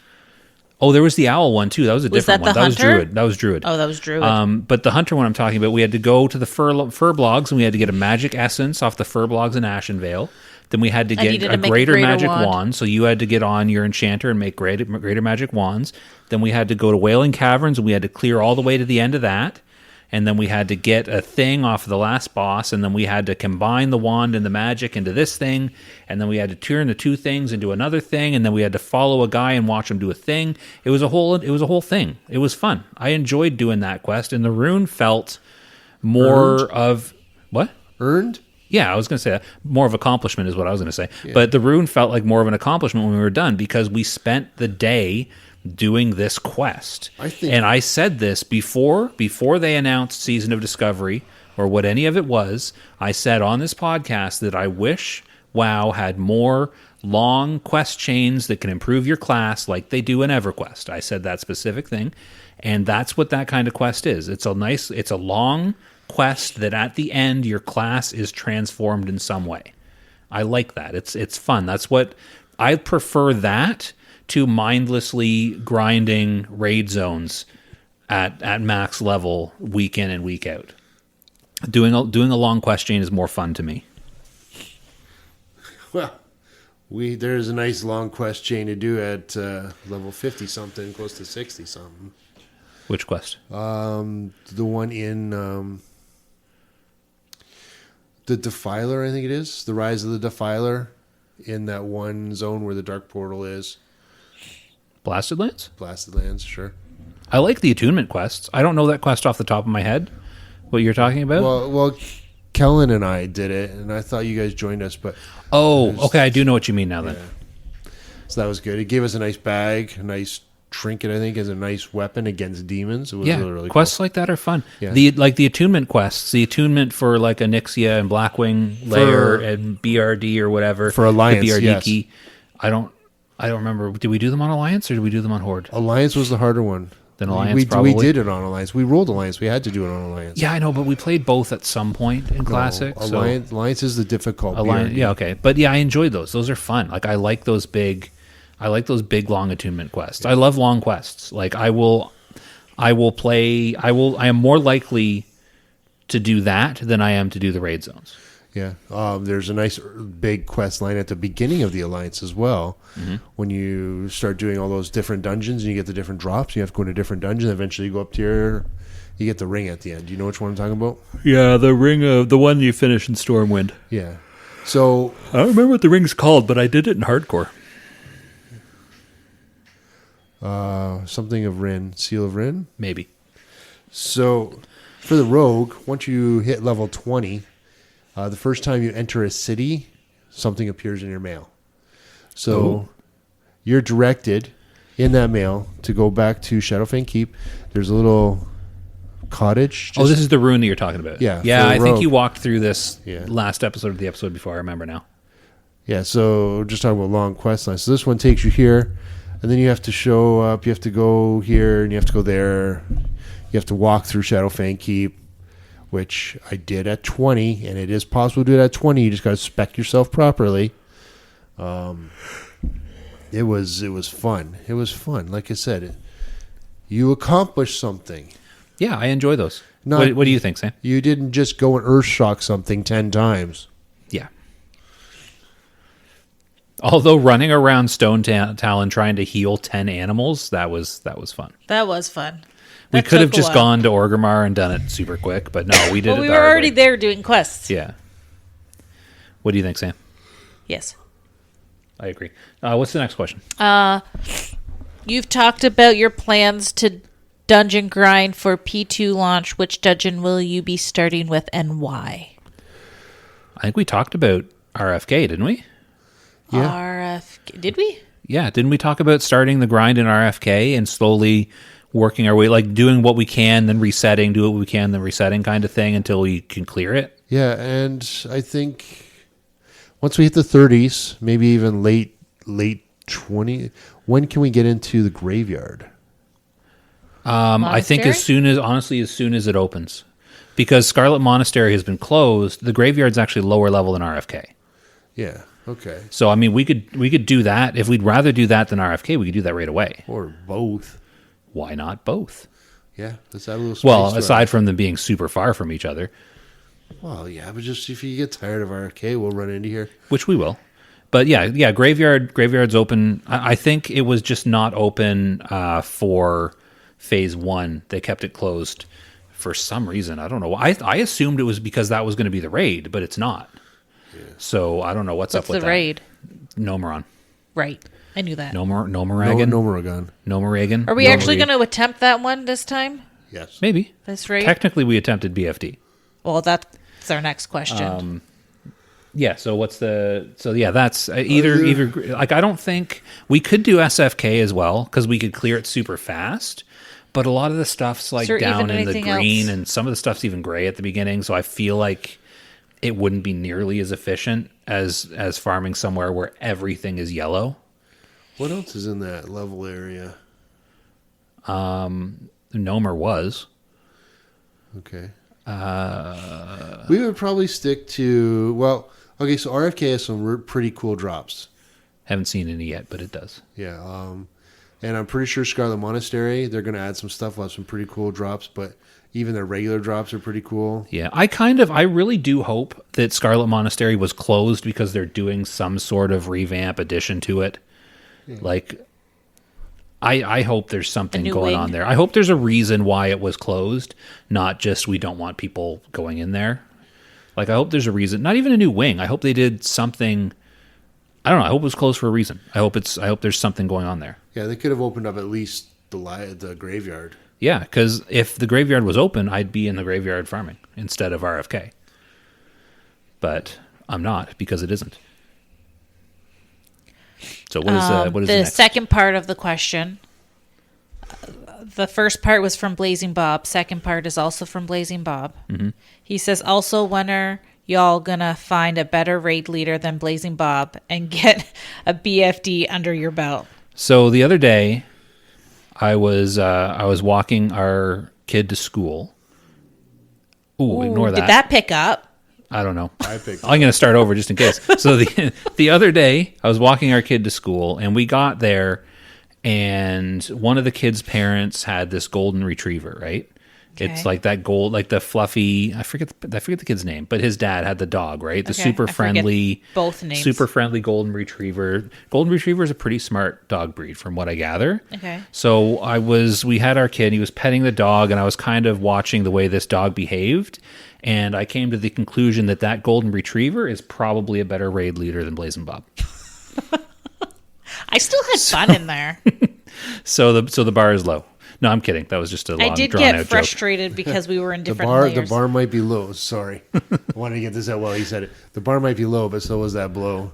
Oh, there was the owl one too. That was a Was different that one. the That was hunter? Druid. That was Druid. Oh, that was Druid. But the hunter one I'm talking about, we had to go to the fur blogs and we had to get a magic essence off the fur blogs in Ashenvale. Then we had to I get needed a to make a greater greater magic wand. wand. So you had to get on your enchanter and make greater magic wands. Then we had to go to Wailing Caverns and we had to clear all the way to the end of that. And then we had to get a thing off of the last boss, and then we had to combine the wand and the magic into this thing, and then we had to turn the two things into another thing, and then we had to follow a guy and watch him do a thing. It was a whole thing. It was fun. I enjoyed doing that quest, and the rune felt more Earned? of what? Earned? Yeah, I was going to say that. More of accomplishment is what I was going to say. Yeah. But the rune felt like more of an accomplishment when we were done because we spent the day doing this quest. And I said this before they announced Season of Discovery or what any of it was. I said on this podcast that I wish WoW had more long quest chains that can improve your class like they do in EverQuest. I said that specific thing. And that's what that kind of quest is. It's a long quest that at the end your class is transformed in some way. I like that. It's fun. That's what I prefer that to mindlessly grinding raid zones at max level week in and week out. Doing a long quest chain is more fun to me. Well, there's a nice long quest chain to do at level 50 something, close to 60 something. Which quest? The one in the Defiler, I think it is. The Rise of the Defiler in that one zone where the Dark Portal is. Blasted Lands? Blasted Lands, sure. I like the attunement quests. I don't know that quest off the top of my head. What you're talking about? Well, Kellen and I did it, and I thought you guys joined us, but okay, I do know what you mean now then. yeah. So that was good. It gave us a nice bag, a nice trinket, I think, as a nice weapon against demons. It was really quests cool. like that are fun. Yeah. The attunement quests, the attunement for like Onyxia and Blackwing Lair and BRD or whatever For Alliance, the BRD yes. key. I don't remember. Did we do them on Alliance or did we do them on Horde? Alliance was the harder one. Then Alliance we probably. did it on Alliance. We rolled Alliance. We had to do it on Alliance. Yeah, I know, but we played both at some point in Classic. So Alliance is the difficult. Alliance, BRD. yeah, okay, but yeah, I enjoyed those. Those are fun. Like I like those big. I like those big long attunement quests. I love long quests. Like I am more likely to do that than I am to do the raid zones. Yeah. There's a nice big quest line at the beginning of the Alliance as well. Mm-hmm. When you start doing all those different dungeons and you get the different drops, you have to go into different dungeons. Eventually you go up to you get the ring at the end. Do you know which one I'm talking about? Yeah, the ring of the one you finish in Stormwind. Yeah. So I don't remember what the ring's called, but I did it in hardcore. Something of Rin, Seal of Rin? Maybe. So for the rogue, once you hit level 20, the first time you enter a city, something appears in your mail. So you're directed in that mail to go back to Shadowfang Keep. There's a little cottage. This is the ruin that you're talking about. Yeah. Yeah, I think rogue. you walked through this last episode of the episode before. I remember now. Yeah, so just talking about long quest lines. So this one takes you here, and then you have to show up. You have to go here, and you have to go there. You have to walk through Shadowfang Keep, which I did at 20, and it is possible to do it at 20. You just got to spec yourself properly. It was fun. It was fun. Like I said, you accomplished something. Yeah, I enjoy those. What do you think, Sam? You didn't just go and earth shock something 10 times. Yeah. Although running around Stone Talon trying to heal 10 animals, that was fun. That was fun. We could have just gone to Orgrimmar and done it super quick, but no, we did it we the were hard already way. there doing quests. Yeah. What do you think, Sam? Yes. I agree. What's the next question? You've talked about your plans to dungeon grind for P2 launch. Which dungeon will you be starting with and why? I think we talked about RFK, didn't we? Yeah. RFK. Did we? Yeah, didn't we talk about starting the grind in RFK and slowly working our way, like doing what we can, then resetting, do what we can, then resetting kind of thing until we can clear it? Yeah, and I think once we hit the 30s, maybe even late 20, when can we get into the graveyard? I think as soon as it opens. Because Scarlet Monastery has been closed, the graveyard's actually lower level than RFK. Yeah, okay. So, I mean, we could do that. If we'd rather do that than RFK, we could do that right away. Or both. Why not both? Yeah, let's add a little space. Well, aside from them being super far from each other. Well, yeah, but just if you get tired of RFK, we'll run into here. Which we will. But yeah, graveyard's open. I think it was just not open for phase 1. They kept it closed for some reason. I don't know. I assumed it was because that was going to be the raid, but it's not. Yeah. So I don't know what's up with the that. raid? Nomoron. Right. I knew that. Nomoragan? Nomoragan. Are we actually going to attempt that one this time? Yes. Maybe. This raid? Technically, we attempted BFD. Well, that's our next question. Yeah, so that's either like I don't think we could do SFK as well because we could clear it super fast, but a lot of the stuff's like down in the green and some of the stuff's even gray at the beginning, so I feel like it wouldn't be nearly as efficient as farming somewhere where everything is yellow. What else is in that level area? Nomer was. Okay. We would probably stick to, okay, so RFK has some pretty cool drops. Haven't seen any yet, but it does. Yeah, and I'm pretty sure Scarlet Monastery, they're going to add some stuff. We'll have some pretty cool drops, but even their regular drops are pretty cool. Yeah, I really do hope that Scarlet Monastery was closed because they're doing some sort of revamp addition to it. Yeah. Like, I hope there's something going on there. I hope there's a reason why it was closed, not just we don't want people going in there. Like, I hope there's a reason. Not even a new wing. I hope they did something. I don't know. I hope it was closed for a reason. I hope there's something going on there. Yeah, they could have opened up at least the graveyard. Yeah, because if the graveyard was open, I'd be in the graveyard farming instead of RFK. But I'm not because it isn't. So what is the next? Second part of the question? The first part was from Blazing Bob. Second part is also from Blazing Bob. Mm-hmm. He says, also, when are y'all gonna find a better raid leader than Blazing Bob and get a BFD under your belt? So the other day, I was walking our kid to school. Ooh, ignore that. Did that pick up? I don't know. I picked. I'm going to start over just in case. So the other day, I was walking our kid to school, and we got there, and one of the kids' parents had this golden retriever, right? Okay. It's like that gold, like the fluffy. I forget the kid's name, but his dad had the dog, right? The Okay, super I forget friendly, both names. super friendly golden retriever. Golden retriever is a pretty smart dog breed, from what I gather. Okay. So we had our kid. He was petting the dog, and I was kind of watching the way this dog behaved, and I came to the conclusion that golden retriever is probably a better raid leader than Blazing Bob. I still had fun in there. So the bar is low. No, I'm kidding. That was just a long, I did drawn out get joke. frustrated because we were in different The layers. bar might be low. Sorry, I wanted to get this out while he said it. The bar might be low, but so was that blow.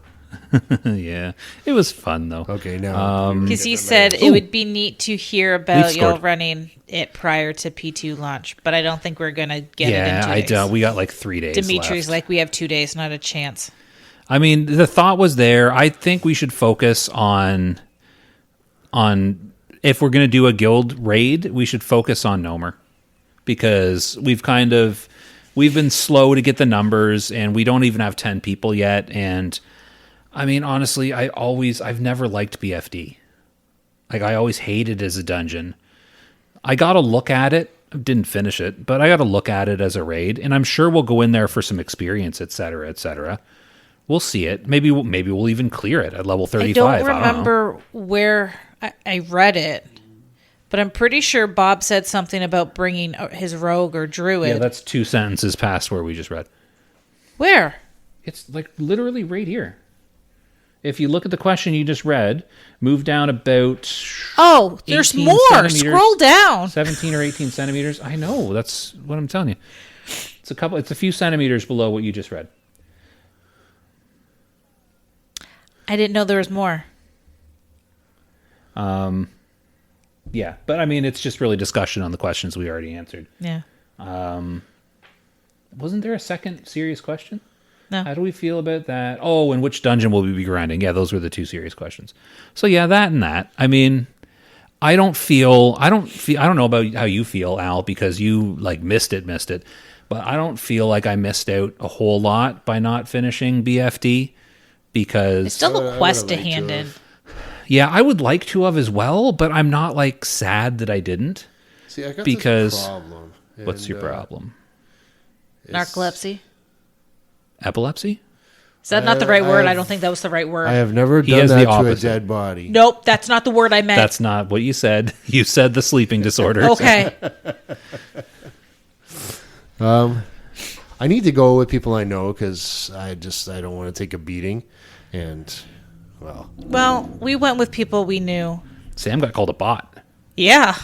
Yeah, it was fun though. Okay, now Because he said it would be neat to hear We've about y'all scored. running it prior to P2 launch, but I don't think we're going to get Yeah, it in 2 I days. don't. We got like 3 days. Dimitri's left. like, we have 2 days, not a chance. I mean, the thought was there. I think we should focus on if we're going to do a guild raid, we should focus on Nomer, because we've been slow to get the numbers, and we don't even have 10 people yet. And I mean, honestly, I've never liked BFD. Like, I always hated it as a dungeon. I got to look at it. Didn't finish it, but I got to look at it as a raid, and I'm sure we'll go in there for some experience, et cetera, et cetera. We'll see it. Maybe we'll even clear it at level 35. I don't remember where I read it, but I'm pretty sure Bob said something about bringing his rogue or druid. Yeah, that's 2 sentences past where we just read. Where? It's like literally right here. If you look at the question you just read, move down about Oh, there's 18 more. centimeters. Scroll down. 17 or 18 centimeters. I know. That's what I'm telling you. It's a few centimeters below what you just read. I didn't know there was more. Yeah, but I mean, it's just really discussion on the questions we already answered. Yeah. Wasn't there a second serious question? No. How do we feel about that? Oh, and which dungeon will we be grinding? Yeah, those were the 2 serious questions. So yeah, that and that. I mean, I don't know about how you feel, Al, because you like missed it, but I don't feel like I missed out a whole lot by not finishing BFD, because It's still a quest to liked to hand in. have. yeah, I would like to have as well, but I'm not like sad that I didn't. See, I got because- this problem. What's and, your problem? it's- Narcolepsy? Epilepsy? Is that not the I right word? have- I don't think that was the right word. I have never He done has the that to a opposite. dead body. Nope, that's not the word I meant. That's not what you said. You said the sleeping disorder. okay. I need to go with people I know because I don't want to take a beating, and well, Well, we went with people we knew. Sam got called a bot. Yeah.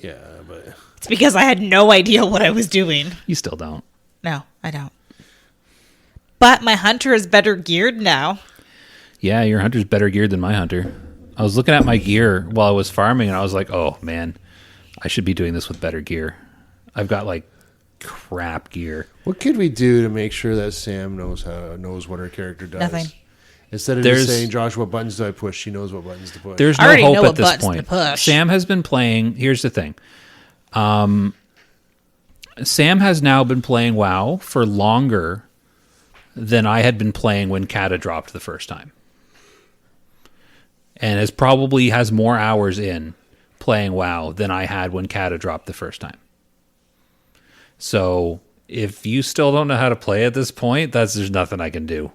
yeah, but It's because I had no idea what I was doing. You still don't. No, I don't. But my hunter is better geared now. Yeah, your hunter's better geared than my hunter. I was looking at my gear while I was farming, and I was like, oh, man, I should be doing this with better gear. I've got, like, crap gear. what could we do to make sure that Sam knows what her character does? Nothing. Instead of There's- just saying, "Josh, what buttons do I push?" She knows what buttons to push. There's I no already know hope what at this buttons to point. push. Sam has been playing. Here's the thing. Sam has now been playing WoW for longer than I had been playing when Kata dropped the first time, and has more hours in playing WoW than I had when Kata dropped the first time. So if you still don't know how to play at this point, there's nothing I can do.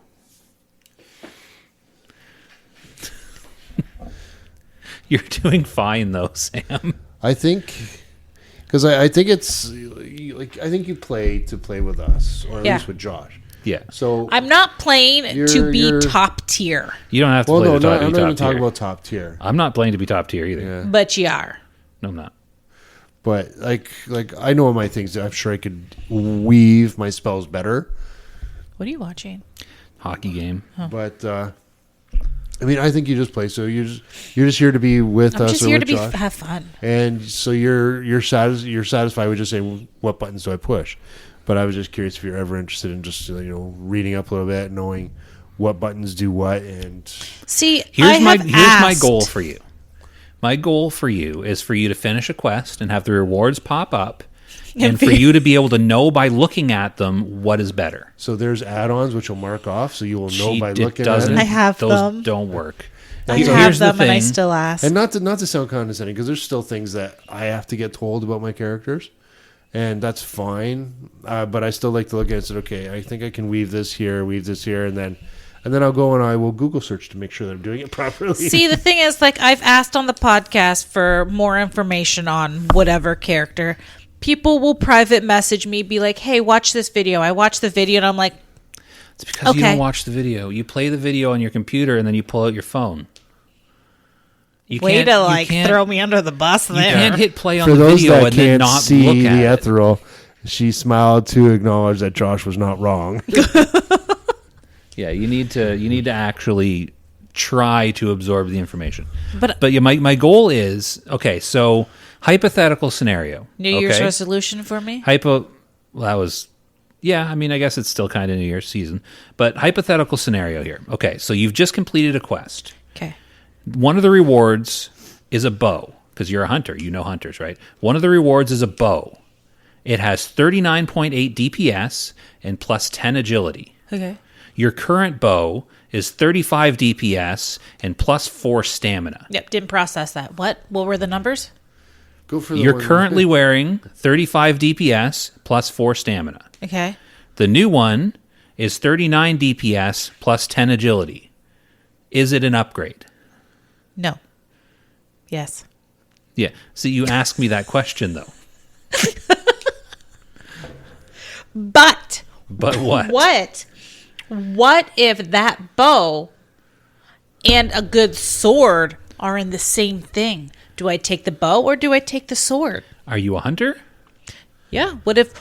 You're doing fine though, Sam. I think because I think it's like I think you play to play with us, or at Yeah. least with Josh. Yeah. So I'm not playing to You're- be you're- top tier, You don't have to well, play no, the top, I'm not even top talking tier. about top tier. I'm not playing to be top tier either. Yeah. but you are. No, I'm not. But like I know my things. I'm sure I could weave my spells better. What are you watching? Hockey game. But I mean, I think you just play. So you're just here to be with I'm us just or here with to Josh. have fun. And so you're satisfied with just saying what buttons do I push. But I was just curious if you're ever interested in just reading up a little bit, knowing what buttons do what, and See, Here's my asked- goal for you. My goal for you is for you to finish a quest and have the rewards pop up, and for you to be able to know by looking at them what is better. So there's add-ons which will mark off, so you will know by It looking at doesn't- it. I have those them. don't work. I Here's have the them and I thing. still ask. And not to sound condescending, because there's still things that I have to get told about my characters, and that's fine. But I still like to look at it and say, okay, I think I can weave this here, and then I'll go and I will Google search to make sure that I'm doing it properly. See, the thing is, like, I've asked on the podcast for more information on whatever character. People will private message me, be like, hey, watch this video. I watch the video, and I'm like, It's because you Okay. don't watch the video. You play the video on your computer and then you pull out your phone. You way can't- to, you like, can't- throw me under the bus You there. can't hit play on For the those video that and then can't not see look the at it. ethereal, she smiled to acknowledge that Josh was not wrong. Yeah, you need to actually try to absorb the information. But yeah, my goal is, okay, so hypothetical scenario. New Year's okay? resolution for me? Well, that was, yeah, I mean, I guess it's still kind of New Year's season. But hypothetical scenario here. Okay, so you've just completed a quest. Okay. One of the rewards is a bow, because you're a hunter. You know hunters, right? One of the rewards is a bow. It has 39.8 DPS and plus 10 agility. Okay. Your current bow is 35 DPS and plus 4 stamina. Yep, didn't process that. What were the numbers? Go for the You're one- currently wearing 35 DPS plus 4 stamina. Okay. The new one is 39 DPS plus 10 agility. Is it an upgrade? No. Yes. Yeah. So you ask me that question, though. But But what? What if that bow and a good sword are in the same thing? Do I take the bow or do I take the sword? Are you a hunter? Yeah. What if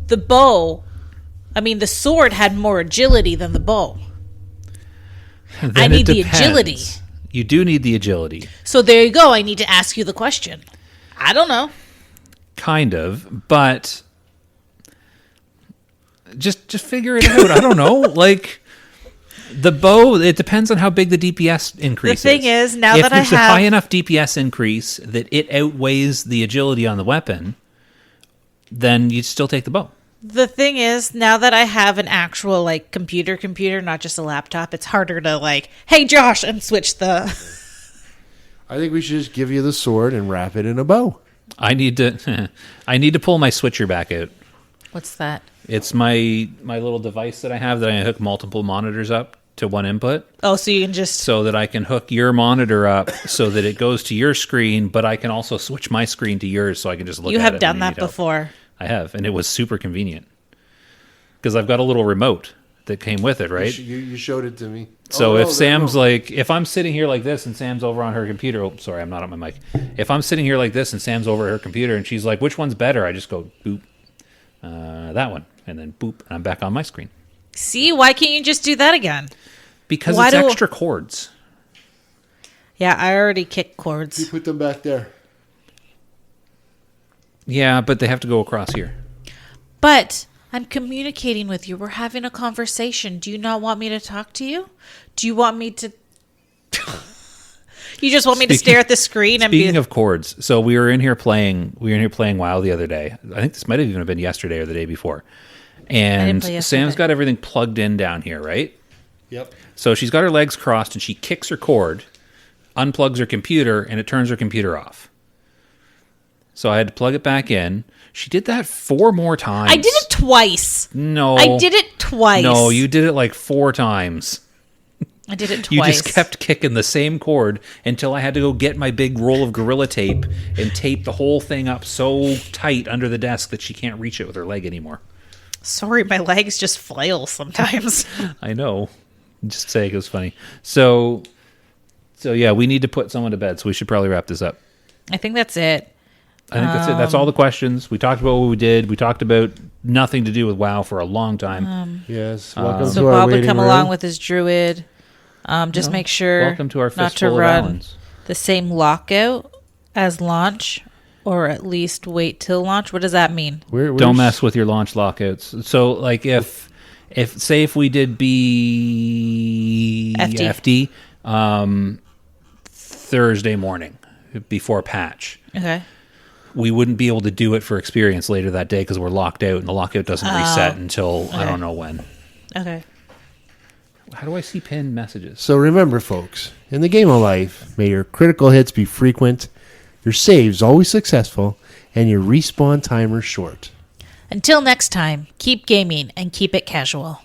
the sword had more agility than the bow? Then need it the depends. agility. You do need the agility. So there you go. I need to ask you the question. I don't know. Kind of, but just figure it out. I don't know. Like the bow, it depends on how big the DPS increase The thing is, now if that I there's a have- high enough DPS increase that it outweighs the agility on the weapon, then you'd still take the bow. The thing is, now that I have an actual like computer, not just a laptop, it's harder to like, hey Josh, and switch the. I think we should just give you the sword and wrap it in a bow. I need to pull my switcher back out. What's that? It's my little device that I have that I hook multiple monitors up to one input, Oh, so you can just. so that I can hook your monitor up so that it goes to your screen, but I can also switch my screen to yours so I can just look You at it. have when done I that need help. before. I have, and it was super convenient because I've got a little remote that came with it, right? You showed it to me. So Oh, if no, Sam's no. like, if I'm sitting here like this and Sam's over on her computer, oh, sorry, I'm not on my mic. If I'm sitting here like this and Sam's over her computer and she's like, which one's better? I just go, boop, that one. And then boop, and I'm back on my screen. See, why can't you just do that again? Because Why it's do- extra cords. Yeah, I already kicked You cords. put them back there. Yeah, but they have to go across here. But I'm communicating with you. We're having a conversation. Do you not want me to talk to you? Do you want me to? You just want me to stare at the screen and Speaking be. of cords, so we were in here playing WoW the other day. I think this might have even been yesterday or the day before. And play Sam's yesterday. got everything plugged in down here, right? Yep. So she's got her legs crossed and she kicks her cord, unplugs her computer, and it turns her computer off. So I had to plug it back in. She did that 4 more times. I did it twice. No. I did it twice. No, you did it like 4 times. I did it twice. You just kept kicking the same cord until I had to go get my big roll of Gorilla Tape and tape the whole thing up so tight under the desk that she can't reach it with her leg anymore. Sorry, my legs just flail sometimes. I know. Just saying it was funny. So yeah, we need to put someone to bed, so we should probably wrap this up. I think that's it. I think that's it. That's all the questions. We talked about what we did. We talked about nothing to do with WoW for a long time. Yes. Welcome So to our Bob would waiting come room. along with his druid. Just make sure Welcome to our not to fistful of run Allans. the same lockout as launch, or at least wait till launch. What does that mean? Don't mess with your launch lockouts. So, like, if we did FD Thursday morning before patch, Okay. we wouldn't be able to do it for experience later that day because we're locked out, and the lockout doesn't reset until I don't know when. Okay. How do I see pinned messages? So remember, folks, in the game of life, may your critical hits be frequent, your saves always successful, and your respawn timer short. Until next time, keep gaming and keep it casual.